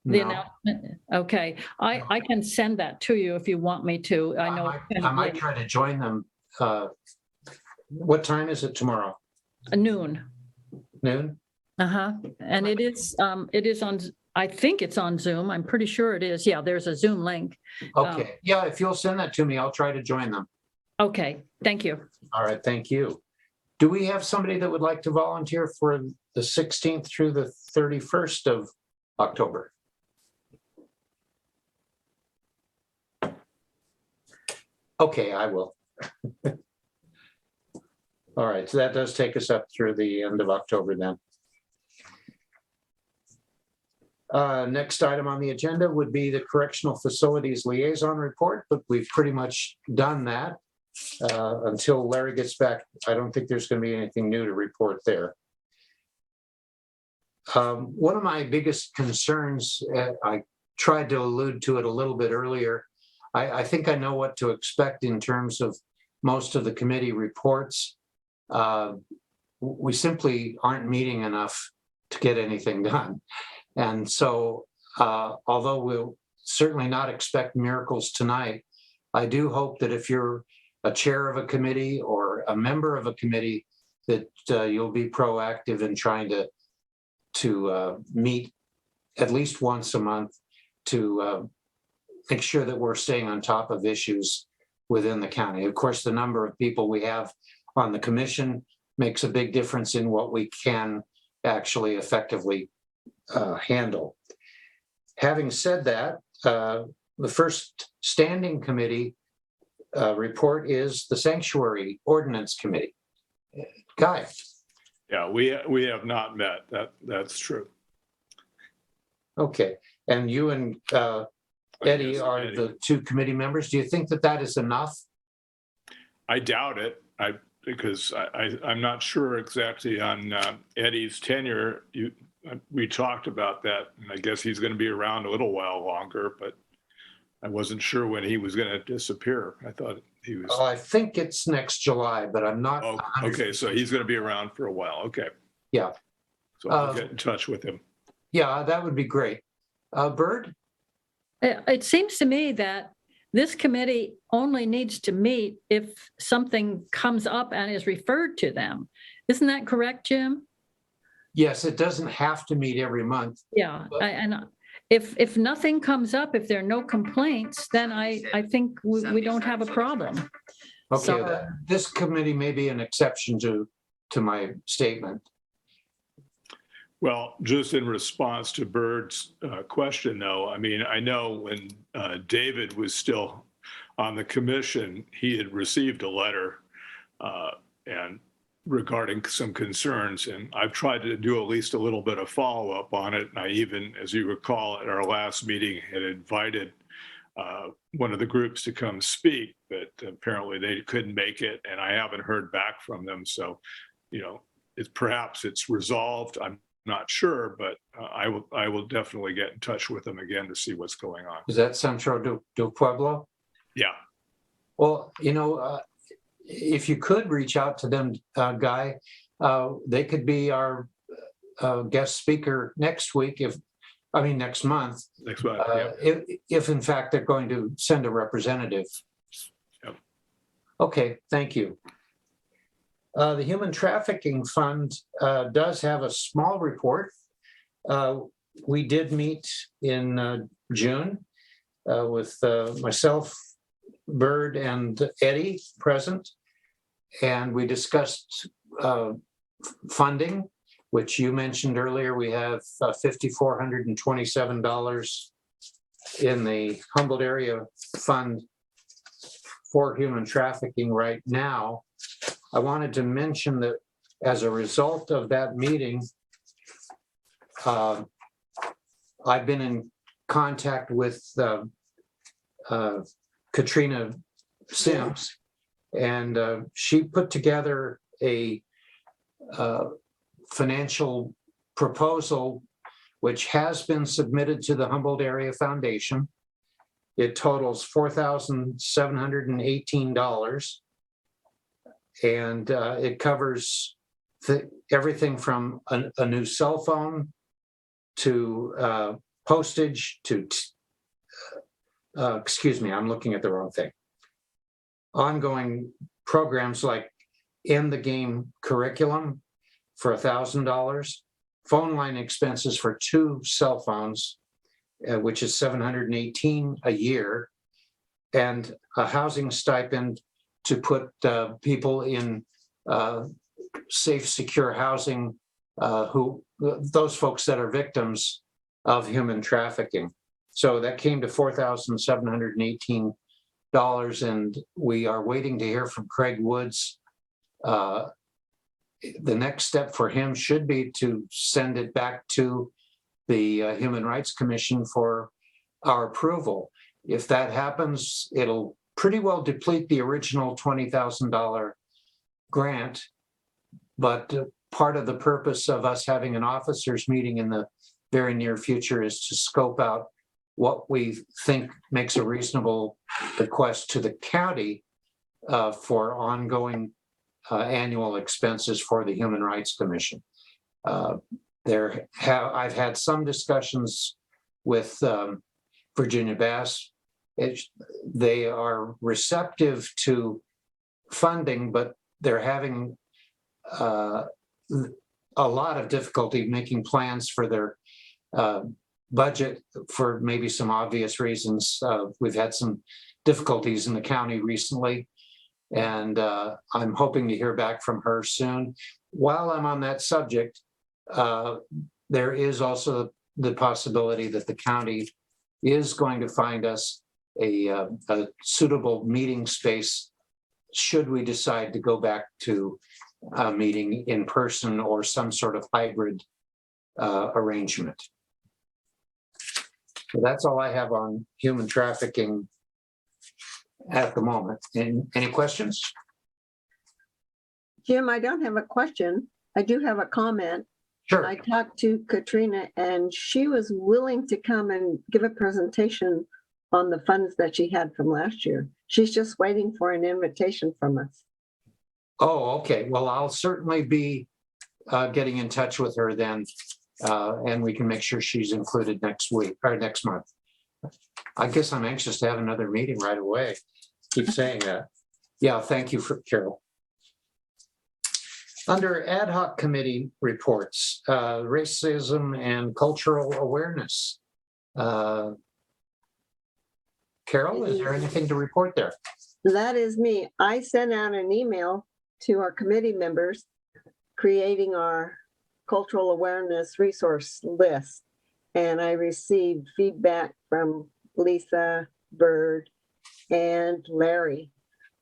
The No. announcement. Okay, I can send that to you if you want me to. I know I might try to join them. What time is it tomorrow? Noon. Noon? And it is on. I think it's on Zoom. I'm pretty sure it is. Yeah, there's a Zoom link. Okay. Yeah, if you'll send that to me, I'll try to join them. Okay, thank you. All right, thank you. Do we have somebody that would like to volunteer for the 16th through the 31st of October? Okay, I will. All right, so that does take us up through the end of October then. Next item on the agenda would be the Correctional Facilities Liaison Report, but we've pretty much done that. Until Larry gets back, I don't think there's going to be anything new to report there. One of my biggest concerns, I tried to allude to it a little bit earlier. I think I know what to expect in terms of most of the committee reports. We simply aren't meeting enough to get anything done. And so, although we'll certainly not expect miracles tonight, I do hope that if you're a chair of a committee or a member of a committee, that you'll be proactive in trying to meet at least once a month to make sure that we're staying on top of issues within the county. Of course, the number of people we have on the commission makes a big difference in what we can actually effectively handle. Having said that, the first standing committee report is the Sanctuary Ordinance Committee. Guy. Yeah, we have not met. That's true. Okay, and you and Eddie are the 2 committee members. Do you think that that is enough? I doubt it. Because I'm not sure exactly on Eddie's tenure. We talked about that, and I guess he's going to be around a little while longer, but I wasn't sure when he was going to disappear. I thought he was. I think it's next July, but I'm not. Oh, okay, so he's going to be around for a while. Okay. Yeah. So I'll get in touch with him. Yeah, that would be great. Bird? It seems to me that this committee only needs to meet if something comes up and is referred to them. Isn't that correct, Jim? Yes, it doesn't have to meet every month. Yeah, and if nothing comes up, if there are no complaints, then I think we don't have a problem. Okay, So- this committee may be an exception to my statement. Well, just in response to Bird's question, though, I mean, I know when David was still on the commission, he had received a letter and regarding some concerns, and I've tried to do at least a little bit of follow-up on it. And I even, as you recall, at our last meeting, had invited one of the groups to come speak, but apparently they couldn't make it, and I haven't heard back from them. So, perhaps it's resolved. I'm not sure, but I will definitely get in touch with them again to see what's going on. Is that Centro do Pueblo? Yeah. Well, if you could reach out to them, Guy, they could be our guest speaker next month, Next month. Yeah. if in fact they're going to send a representative. Yep. Okay, thank you. The Human Trafficking Fund does have a small report. We did meet in June with myself, Bird, and Eddie present, and we discussed funding, which you mentioned earlier. We have $5,427 in the Humboldt area fund for human trafficking right now. I wanted to mention that as a result of that meeting, I've been in contact with Katrina Sims, and she put together a financial proposal which has been submitted to the Humboldt Area Foundation. It totals $4,718, and it covers everything from a new cell phone to postage to excuse me, I'm looking at the wrong thing. Ongoing programs like In the Game curriculum for $1,000, phone line expenses for 2 cell phones, which is $718 a year, and a housing stipend to put people in safe, secure housing, those folks that are victims of human trafficking. So that came to $4,718, and we are waiting to hear from Craig Woods. The next step for him should be to send it back to the Human Rights Commission for our approval. If that happens, it'll pretty well deplete the original $20,000 grant, but part of the purpose of us having an officers meeting in the very near future is to scope out what we think makes a reasonable request to the county for ongoing annual expenses for the Human Rights Commission. I've had some discussions with Virginia Bass. They are receptive to funding, but they're having a lot of difficulty making plans for their budget for maybe some obvious reasons. We've had some difficulties in the county recently, and I'm hoping to hear back from her soon. While I'm on that subject, there is also the possibility that the county is going to find us a suitable meeting space should we decide to go back to a meeting in person or some sort of hybrid arrangement. So that's all I have on human trafficking at the moment. Any questions? Jim, I don't have a question. I do have a comment. Sure. I talked to Katrina and she was willing to come and give a presentation on the funds that she had from last year. She's just waiting for an invitation from us. Oh, okay. Well, I'll certainly be getting in touch with her then, and we can make sure she's included next week or next month. I guess I'm anxious to have another meeting right away. Keep saying that. Yeah, thank you, Carol. Under ad hoc committee reports, racism and cultural awareness. Carol, is there anything to report there? That is me. I sent out an email to our committee members creating our cultural awareness resource list. And I received feedback from Lisa, Bird, and Larry.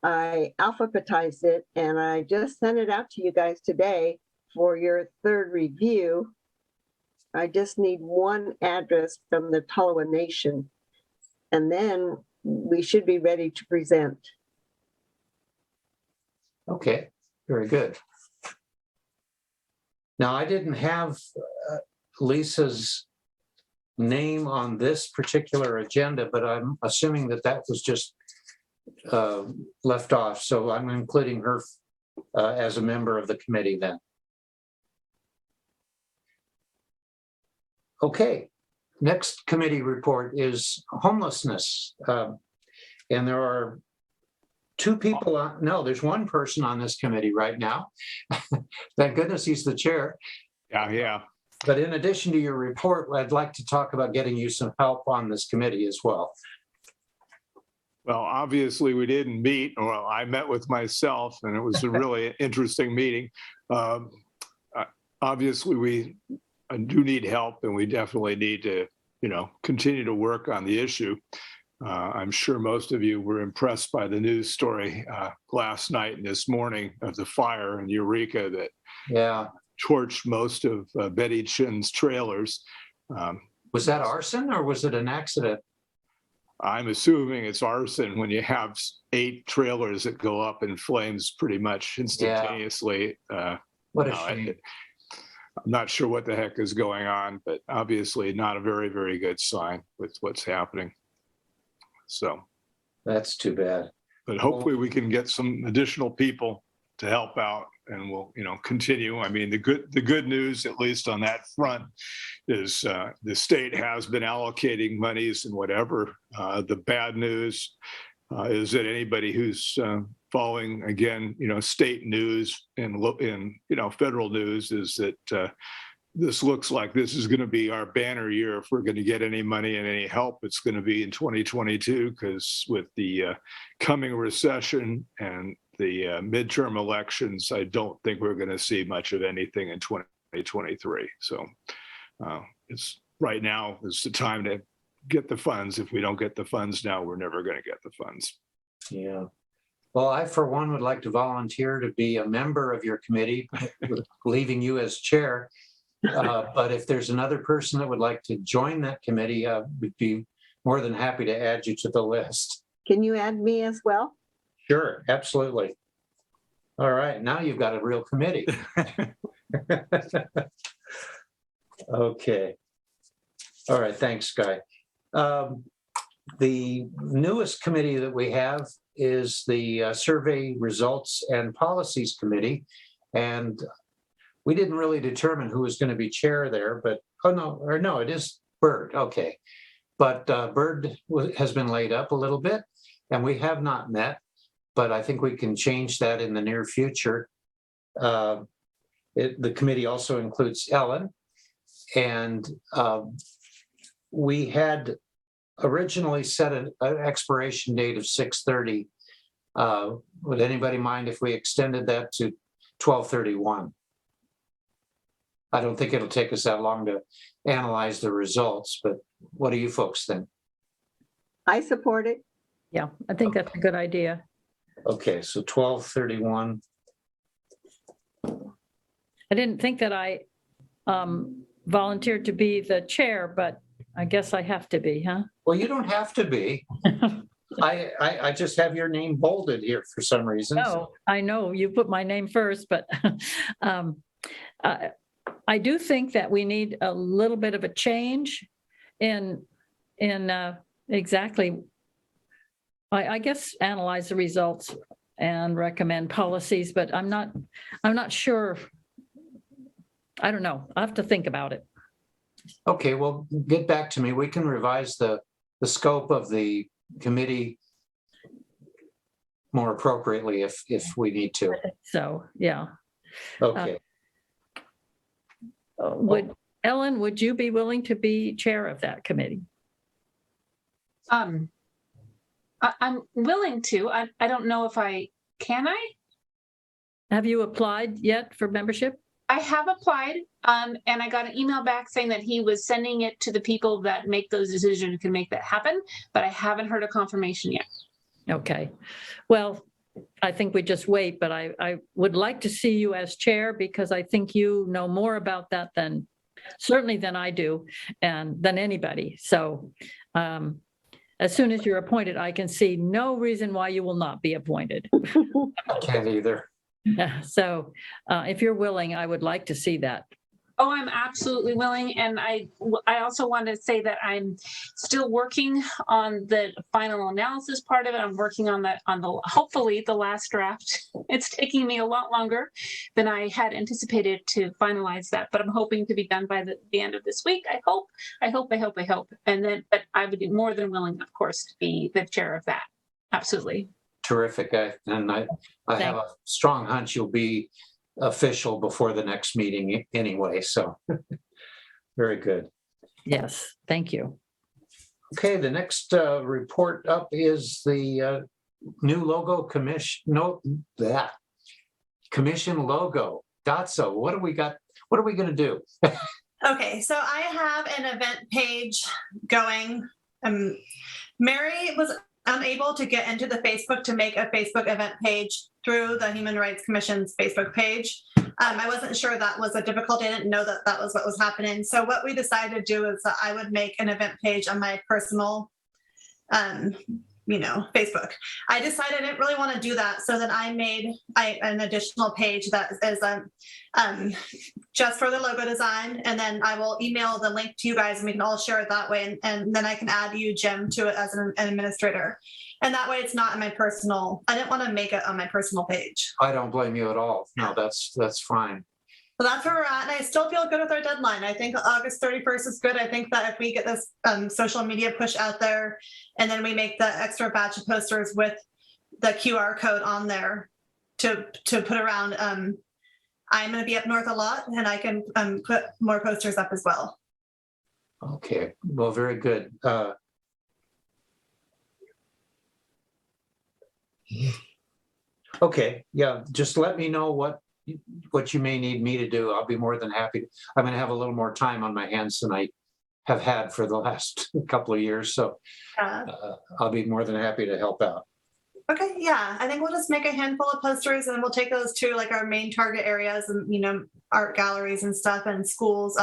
I alphabetized it and I just sent it out to you guys today for your third review. I just need one address from the Tolowa Nation, and then we should be ready to present. Okay, very good. Now, I didn't have Lisa's name on this particular agenda, but I'm assuming that that was just left off. So I'm including her as a member of the committee then. Okay, next committee report is homelessness. And there are two people no, there's one person on this committee right now. Thank goodness he's the chair. Yeah. But in addition to your report, I'd like to talk about getting you some help on this committee as well. Well, obviously, we didn't meet. Well, I met with myself, and it was a really interesting meeting. Obviously, we do need help, and we definitely need to, continue to work on the issue. I'm sure most of you were impressed by the news story last night and this morning of the fire in Eureka that torched most of Betty Chin's trailers. Was that arson or was it an accident? I'm assuming it's arson when you have 8 trailers that go up in flames pretty much instantaneously. What a shame. I'm not sure what the heck is going on, but obviously not a very, very good sign with what's happening. So that's too bad. But hopefully we can get some additional people to help out, and we'll, continue. I mean, the good news, at least on that front, is the state has been allocating monies and whatever. The bad news is that anybody who's following, again, state news and federal news is that this looks like this is going to be our banner year. If we're going to get any money and any help, it's going to be in 2022, because with the coming recession and the midterm elections, I don't think we're going to see much of anything in 2023. So it's right now is the time to get the funds. If we don't get the funds now, we're never going to get the funds. Yeah. Well, I, for one, would like to volunteer to be a member of your committee, leaving you as chair. But if there's another person that would like to join that committee, we'd be more than happy to add you to the list. Can you add me as well? Sure, absolutely. All right, now you've got a real committee. Okay. All right, thanks, Guy. The newest committee that we have is the Survey Results and Policies Committee. And we didn't really determine who was going to be chair there, but, it is Bird, okay. But Bird has been laid up a little bit, and we have not met, but I think we can change that in the near future. The committee also includes Ellen, and we had originally set an expiration date of 6:30. Would anybody mind if we extended that to 12:31? I don't think it'll take us that long to analyze the results, but what do you folks think? I support it. Yeah, I think that's a good idea. Okay, so 12:31. I didn't think that I volunteered to be the chair, but I guess I have to be, huh? Well, you don't have to be. I just have your name bolded here for some reason. No, I know you put my name first, but I do think that we need a little bit of a change in exactly, I guess, analyze the results and recommend policies, but I'm not sure. I don't know. I have to think about it. Okay, well, get back to me. We can revise the scope of the committee more appropriately if we need to. So, yeah. Okay. Ellen, would you be willing to be chair of that committee? I'm willing to. I don't know if can I? Have you applied yet for membership? I have applied, and I got an email back saying that he was sending it to the people that make those decisions, can make that happen, but I haven't heard a confirmation yet. Okay. Well, I think we just wait, but I would like to see you as chair, because I think you know more about that certainly than I do, and than anybody. So as soon as you're appointed, I can see no reason why you will not be appointed. I can't either. So if you're willing, I would like to see that. Oh, I'm absolutely willing. And I also want to say that I'm still working on the final analysis part of it. I'm working on the hopefully the last draft. It's taking me a lot longer than I had anticipated to finalize that, but I'm hoping to be done by the end of this week. I hope. And then, but I would be more than willing, of course, to be the chair of that. Absolutely. Terrific. I have a strong hunch you'll be official before the next meeting anyway, so very good. Yes, thank you. Okay, the next report up is the new logo commission. Commission logo. Daca, what do we got? What are we going to do? Okay, so I have an event page going. Mary was unable to get into the Facebook to make a Facebook event page through the Human Rights Commission's Facebook page. I wasn't sure that was a difficulty. I didn't know that that was what was happening. So what we decided to do is that I would make an event page on my personal, Facebook. I decided I didn't really want to do that. So then I made an additional page that is just for the logo design. And then I will email the link to you guys and we can all share it that way. And then I can add you, Jim, to it as an administrator. And that way it's not in my personal, I didn't want to make it on my personal page. I don't blame you at all. No, that's fine. So that's where we're at. And I still feel good with our deadline. I think August 31st is good. I think that if we get this social media push out there and then we make the extra batch of posters with the QR code on there to put around, I'm going to be up north a lot and I can put more posters up as well. Okay, well, very good. Okay, yeah, just let me know what you may need me to do. I'll be more than happy. I'm going to have a little more time on my hands than I have had for the last couple of years. So I'll be more than happy to help out. Okay, yeah, I think we'll just make a handful of posters and we'll take those to like our main target areas and, art galleries and stuff and schools,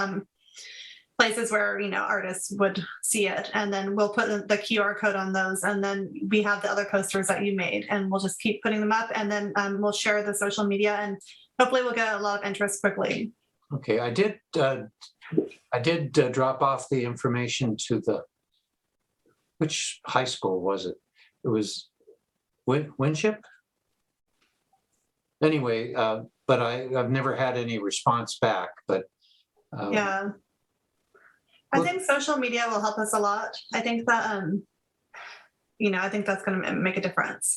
places where, artists would see it. And then we'll put the QR code on those. And then we have the other posters that you made and we'll just keep putting them up and then we'll share the social media and hopefully we'll get a lot of interest quickly. Okay, I did drop off the information to which high school was it? It was Winship? Anyway, but I've never had any response back, but. Yeah. I think social media will help us a lot. I think that, I think that's going to make a difference.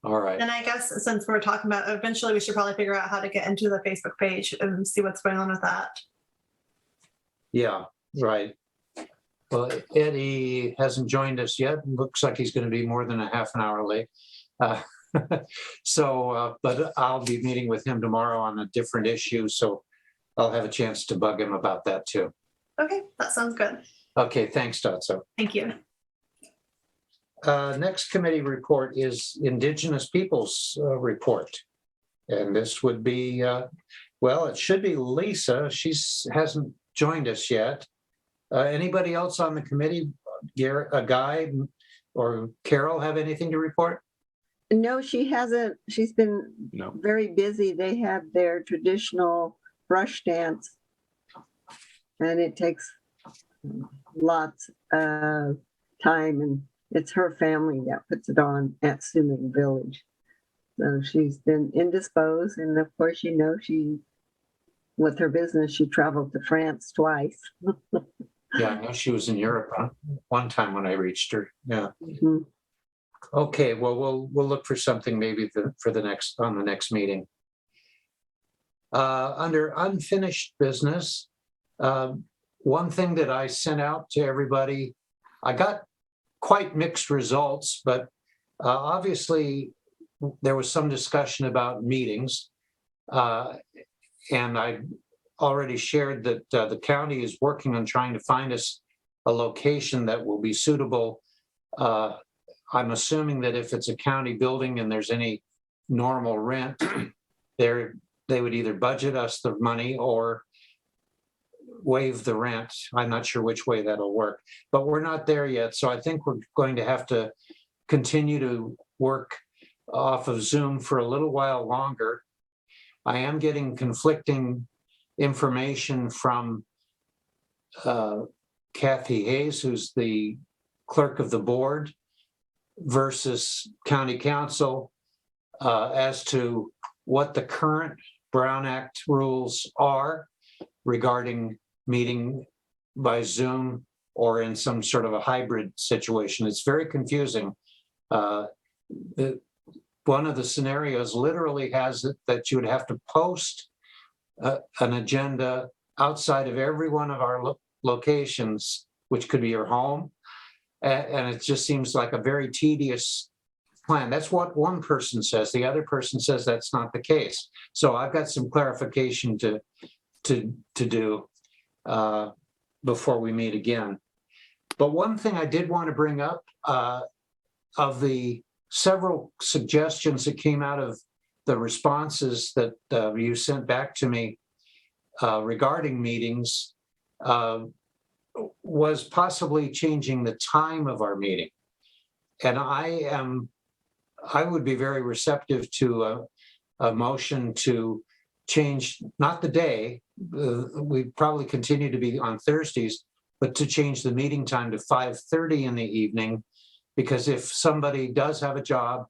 All right. And I guess since we're talking about eventually we should probably figure out how to get into the Facebook page and see what's going on with that. Yeah, right. Well, Eddie hasn't joined us yet. Looks like he's going to be more than a half an hour late. But I'll be meeting with him tomorrow on a different issue. So I'll have a chance to bug him about that too. Okay, that sounds good. Okay, thanks, Daca. Thank you. Next committee report is Indigenous Peoples report. And this would be, it should be Lisa. She hasn't joined us yet. Anybody else on the committee, Guy or Carol, have anything to report? No, she hasn't. She's been very busy. They have their traditional brush dance. And it takes lots of time, and it's her family that puts it on at Swimming Village. So she's been indisposed, and of course, with her business, she traveled to France twice. Yeah, I know she was in Europe one time when I reached her. Yeah. Mm-hmm. Okay, well, we'll look for something maybe for the next meeting. Under unfinished business. One thing that I sent out to everybody, I got quite mixed results, but obviously there was some discussion about meetings. And I already shared that the county is working on trying to find us a location that will be suitable. I'm assuming that if it's a county building and there's any normal rent, they would either budget us the money or waive the rent. I'm not sure which way that'll work, but we're not there yet. So I think we're going to have to continue to work off of Zoom for a little while longer. I am getting conflicting information from Kathy Hayes, who's the clerk of the board, versus county council as to what the current Brown Act rules are regarding meeting by Zoom or in some sort of a hybrid situation. It's very confusing. One of the scenarios literally has it that you would have to post an agenda outside of every one of our locations, which could be your home. And it just seems like a very tedious plan. That's what one person says. The other person says that's not the case. So I've got some clarification to do before we meet again. But one thing I did want to bring up, of the several suggestions that came out of the responses that you sent back to me regarding meetings, was possibly changing the time of our meeting. And I would be very receptive to a motion to change, not the day, we probably continue to be on Thursdays, but to change the meeting time to 5:30 in the evening, because if somebody does have a job,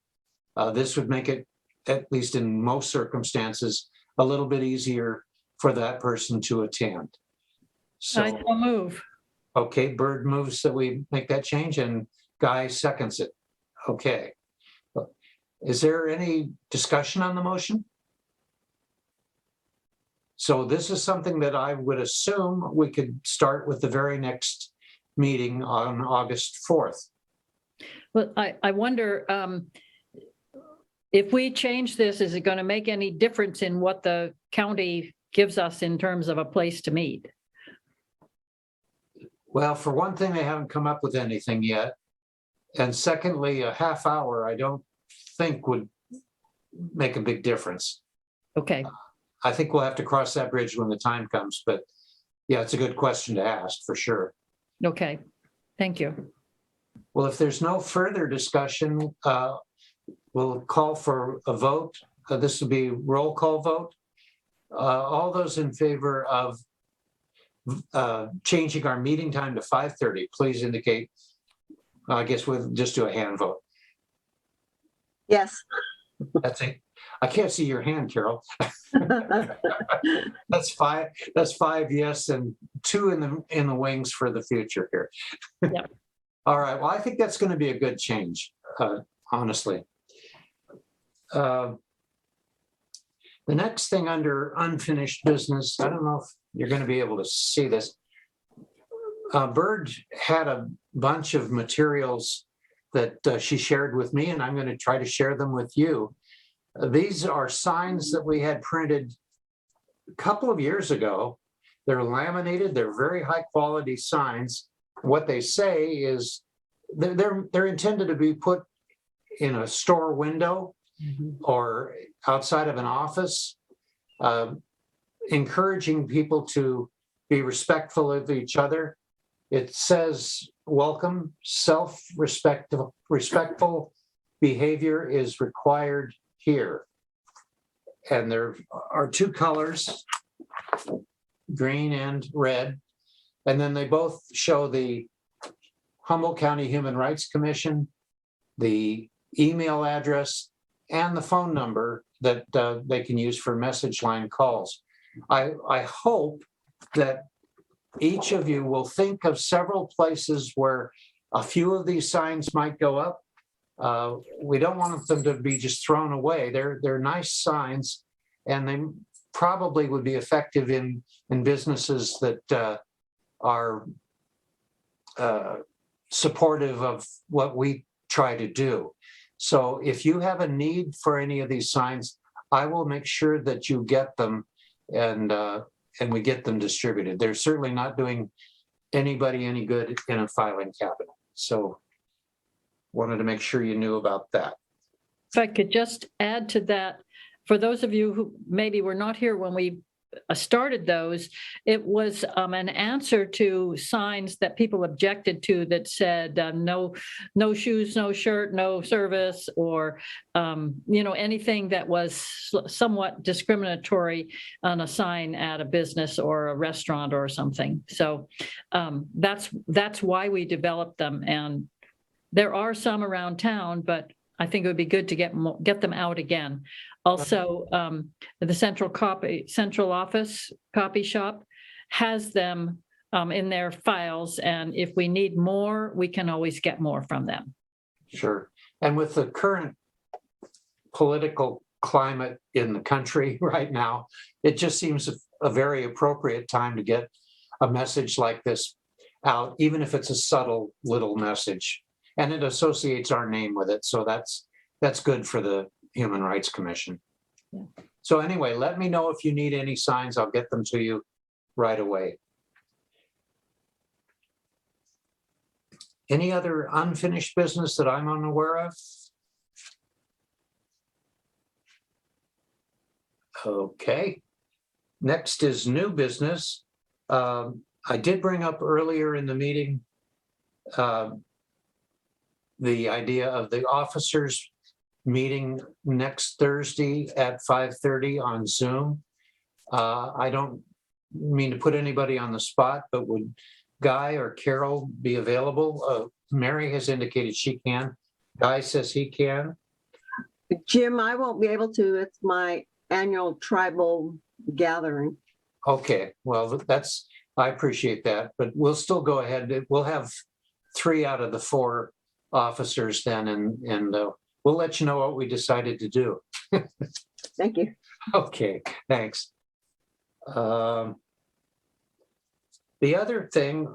this would make it, at least in most circumstances, a little bit easier for that person to attend. So, I will move. okay, Bird moves that we make that change, and Guy seconds it. Okay. Is there any discussion on the motion? So this is something that I would assume we could start with the very next meeting on August 4th. Well, I wonder if we change this, is it going to make any difference in what the county gives us in terms of a place to meet? Well, for one thing, they haven't come up with anything yet. And secondly, a half hour, I don't think would make a big difference. Okay. I think we'll have to cross that bridge when the time comes, but yeah, it's a good question to ask for sure. Okay. Thank you. Well, if there's no further discussion, we'll call for a vote. This will be roll call vote. All those in favor of changing our meeting time to 5:30, please indicate. I guess we'll just do a hand vote. Yes. That's it. I can't see your hand, Carol. That's five yes, and 2 in the wings for the future here. Yep. All right. Well, I think that's going to be a good change, honestly. The next thing under unfinished business, I don't know if you're going to be able to see this. Bird had a bunch of materials that she shared with me, and I'm going to try to share them with you. These are signs that we had printed a couple of years ago. They're laminated. They're very high quality signs. What they say is they're intended to be put in a store window or outside of an office, encouraging people to be respectful of each other. It says, welcome, respectful behavior is required here. And there are 2 colors, green and red. And then they both show the Humboldt County Human Rights Commission, the email address, and the phone number that they can use for message line calls. I hope that each of you will think of several places where a few of these signs might go up. We don't want them to be just thrown away. They're nice signs, and they probably would be effective in businesses that are supportive of what we try to do. So if you have a need for any of these signs, I will make sure that you get them and we get them distributed. They're certainly not doing anybody any good in a filing cabinet. So wanted to make sure you knew about that. If I could just add to that, for those of you who maybe were not here when we started those, it was an answer to signs that people objected to that said no shoes, no shirt, no service, or anything that was somewhat discriminatory on a sign at a business or a restaurant or something. So that's why we developed them, and there are some around town, but I think it would be good to get them out again. Also, the central office copy shop has them in their files, and if we need more, we can always get more from them. Sure. And with the current political climate in the country right now, it just seems a very appropriate time to get a message like this out, even if it's a subtle little message. And it associates our name with it. So that's good for the Human Rights Commission. Yeah. So anyway, let me know if you need any signs. I'll get them to you right away. Any other unfinished business that I'm unaware of? Okay. Next is new business. I did bring up earlier in the meeting the idea of the officers meeting next Thursday at 5:30 on Zoom. I don't mean to put anybody on the spot, but would Guy or Carol be available? Mary has indicated she can. Guy says he can. Jim, I won't be able to. It's my annual tribal gathering. Okay, well, I appreciate that, but we'll still go ahead. We'll have 3 out of the 4 officers then, and we'll let you know what we decided to do. Thank you. Okay, thanks. The other thing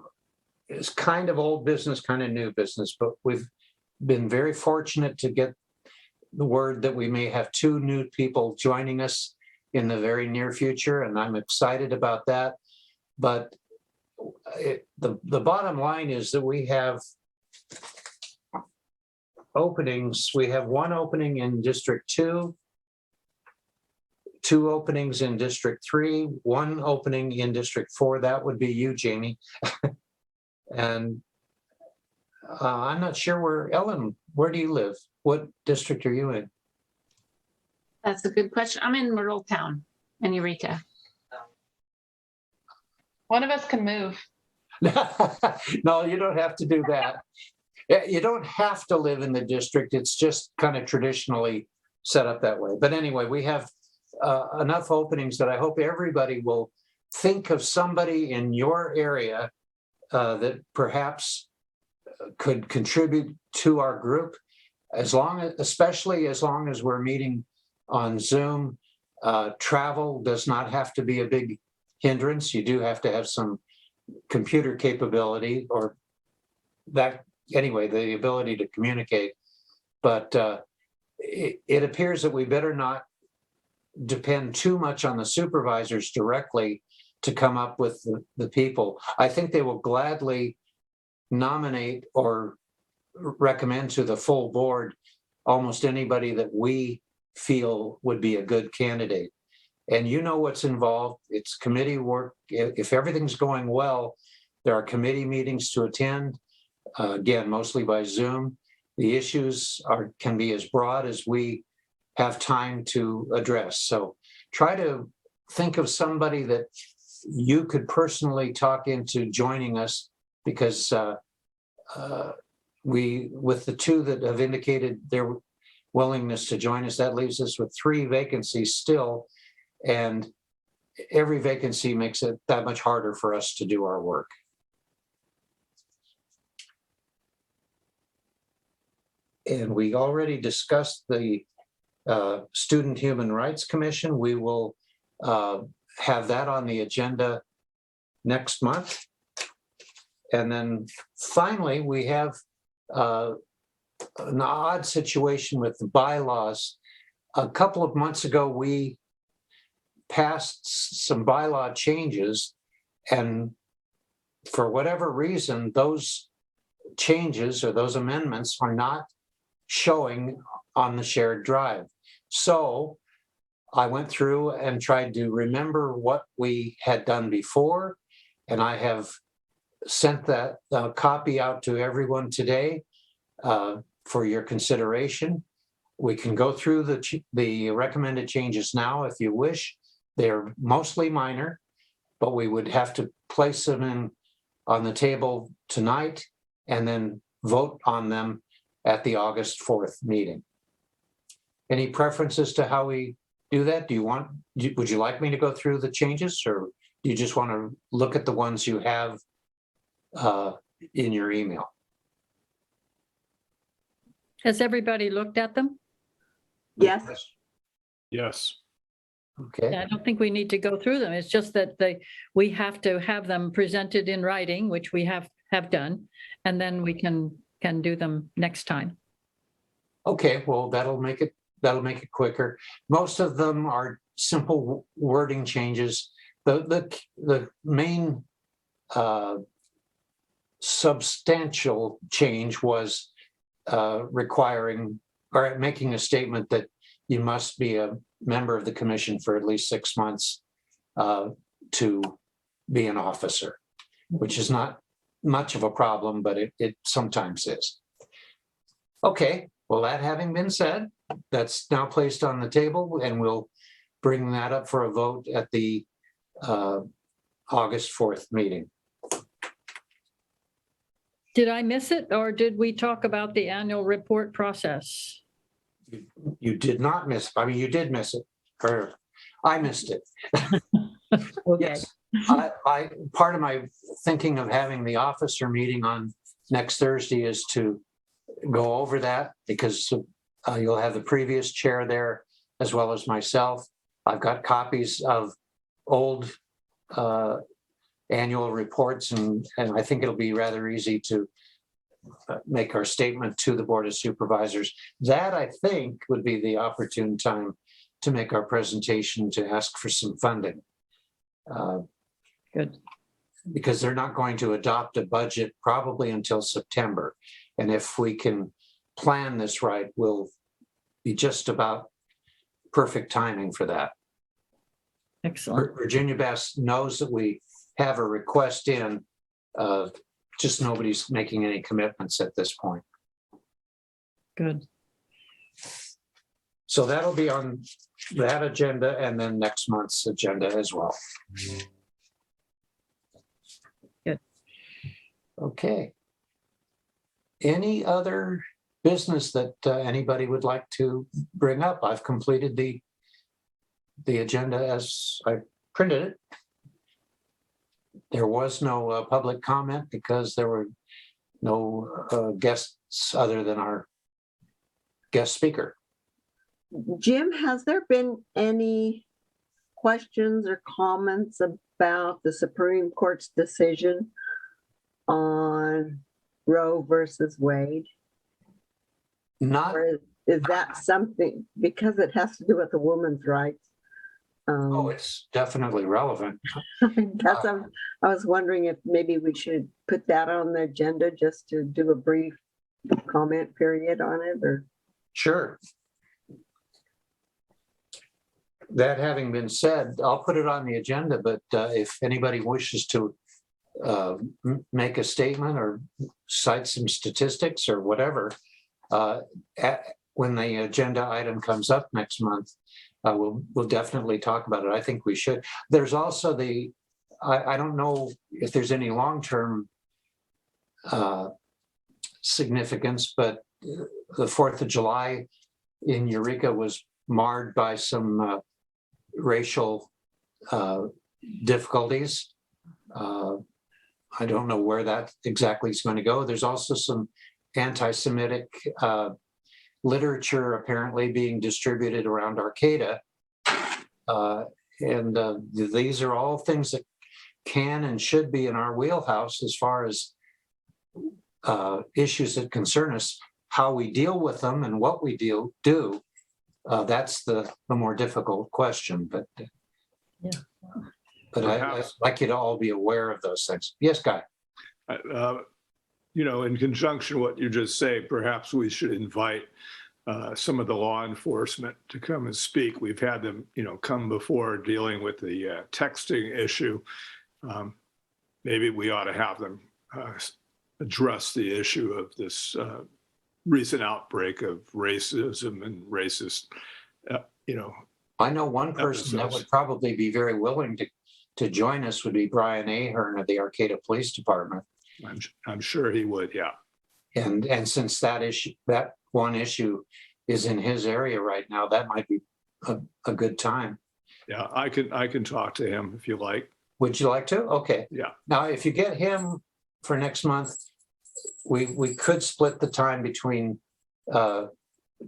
is kind of old business, kind of new business, but we've been very fortunate to get the word that we may have 2 new people joining us in the very near future, and I'm excited about that. But the bottom line is that we have openings. We have 1 opening in District 2, 2 openings in District 3, 1 opening in District 4. That would be you, Jamie. And I'm not sure Ellen, where do you live? What district are you in? That's a good question. I'm in Myrtle Town in Eureka. One of us can move. No, you don't have to do that. You don't have to live in the district. It's just kind of traditionally set up that way. But anyway, we have enough openings that I hope everybody will think of somebody in your area that perhaps could contribute to our group, especially as long as we're meeting on Zoom. Travel does not have to be a big hindrance. You do have to have some computer capability or that, anyway, the ability to communicate. But it appears that we better not depend too much on the supervisors directly to come up with the people. I think they will gladly nominate or recommend to the full board almost anybody that we feel would be a good candidate. And you know what's involved. It's committee work. If everything's going well, there are committee meetings to attend, again, mostly by Zoom. The issues can be as broad as we have time to address. So try to think of somebody that you could personally talk into joining us, because with the 2 that have indicated their willingness to join us, that leaves us with 3 vacancies still. And every vacancy makes it that much harder for us to do our work. And we already discussed the Student Human Rights Commission. We will have that on the agenda next month. And then finally, we have an odd situation with the bylaws. A couple of months ago, we passed some bylaw changes, and for whatever reason, those changes or those amendments are not showing on the shared drive. So I went through and tried to remember what we had done before, and I have sent that copy out to everyone today for your consideration. We can go through the recommended changes now if you wish. They're mostly minor, but we would have to place them in on the table tonight and then vote on them at the August 4th meeting. Any preferences to how we do that? Would you like me to go through the changes, or do you just want to look at the ones you have in your email? Has everybody looked at them? Yes. Yes. Okay. I don't think we need to go through them. It's just that we have to have them presented in writing, which we have done, and then we can do them next time. Okay, well, that'll make it quicker. Most of them are simple wording changes. The main substantial change was requiring or making a statement that you must be a member of the commission for at least 6 months to be an officer, which is not much of a problem, but it sometimes is. Okay, well, that having been said, that's now placed on the table, and we'll bring that up for a vote at the August 4th meeting. Did I miss it, or did we talk about the annual report process? You did not miss, I mean, you did miss it, or I missed it. Okay. Yes, I part of my thinking of having the officer meeting on next Thursday is to go over that, because you'll have the previous chair there as well as myself. I've got copies of old annual reports, and I think it'll be rather easy to make our statement to the Board of Supervisors. That, I think, would be the opportune time to make our presentation to ask for some funding. Good. Because they're not going to adopt a budget probably until September. And if we can plan this right, we'll be just about perfect timing for that. Excellent. Virginia Best knows that we have a request in, just nobody's making any commitments at this point. Good. So that'll be on that agenda and then next month's agenda as well. Good. Okay. Any other business that anybody would like to bring up? I've completed the agenda as I printed it. There was no public comment because there were no guests other than our guest speaker. Jim, has there been any questions or comments about the Supreme Court's decision on Roe versus Wade? Not, Or is that something, because it has to do with the woman's rights? oh, it's definitely relevant. I was wondering if maybe we should put that on the agenda just to do a brief comment period on it, or? Sure. That having been said, I'll put it on the agenda, but if anybody wishes to make a statement or cite some statistics or whatever, when the agenda item comes up next month, we'll definitely talk about it. I think we should. There's also I don't know if there's any long-term significance, but the 4th of July in Eureka was marred by some racial difficulties. I don't know where that exactly is going to go. There's also some anti-Semitic literature apparently being distributed around Arcata. These are all things that can and should be in our wheelhouse as far as issues that concern us. How we deal with them and what we do, that's the more difficult question. But Yeah. But I'd like you to all be aware of those things. Yes, Guy. In conjunction with what you just say, perhaps we should invite some of the law enforcement to come and speak. We've had them, come before dealing with the texting issue. Maybe we ought to have them address the issue of this recent outbreak of racism and racist, I know one person that would probably be very willing to join us would be Brian Ahern of the Arcata Police Department. I'm sure he would, yeah. And since that one issue is in his area right now, that might be a good time. Yeah, I can talk to him if you like. Would you like to? Okay. Yeah. Now, if you get him for next month, we could split the time between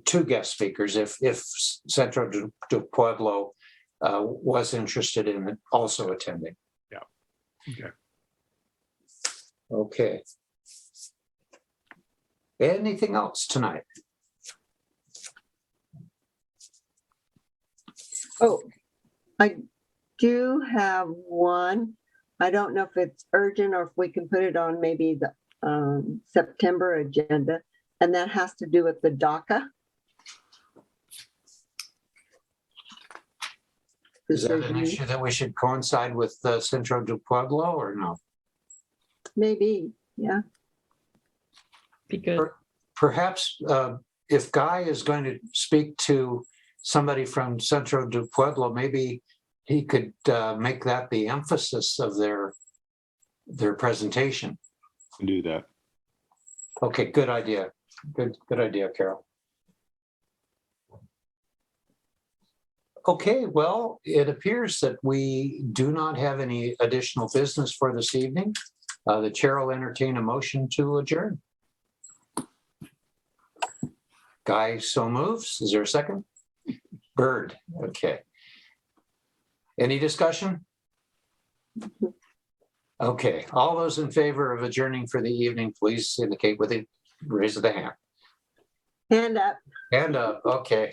two guest speakers if Centro de Pueblo was interested in also attending. Yeah. Okay. Okay. Anything else tonight? Oh, I do have one. I don't know if it's urgent or if we can put it on maybe the September agenda, and that has to do with the Daca. Is that an issue that we should coincide with Centro de Pueblo or no? Maybe, yeah. Be good. Perhaps if Guy is going to speak to somebody from Centro de Pueblo, maybe he could make that the emphasis of their presentation. Do that. Okay, good idea. Good idea, Carol. Okay, well, it appears that we do not have any additional business for this evening. The chair will entertain a motion to adjourn. Guy so moves. Is there a second? Bird. Okay. Any discussion? Okay. All those in favor of adjourning for the evening, please indicate with a raise of the hand. Hand up. Hand up. Okay.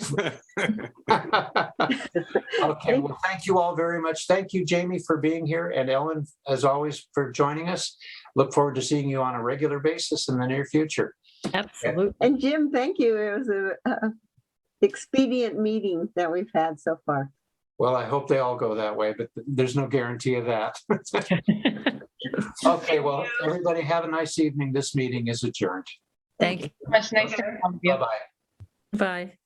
Okay. Well, thank you all very much. Thank you, Jamie, for being here, and Ellen, as always, for joining us. Look forward to seeing you on a regular basis in the near future. Absolutely. And Jim, thank you. It was a expedient meeting that we've had so far. Well, I hope they all go that way, but there's no guarantee of that. Okay, well, everybody have a nice evening. This meeting is adjourned. Thank you. Much nicer. Bye-bye. Bye.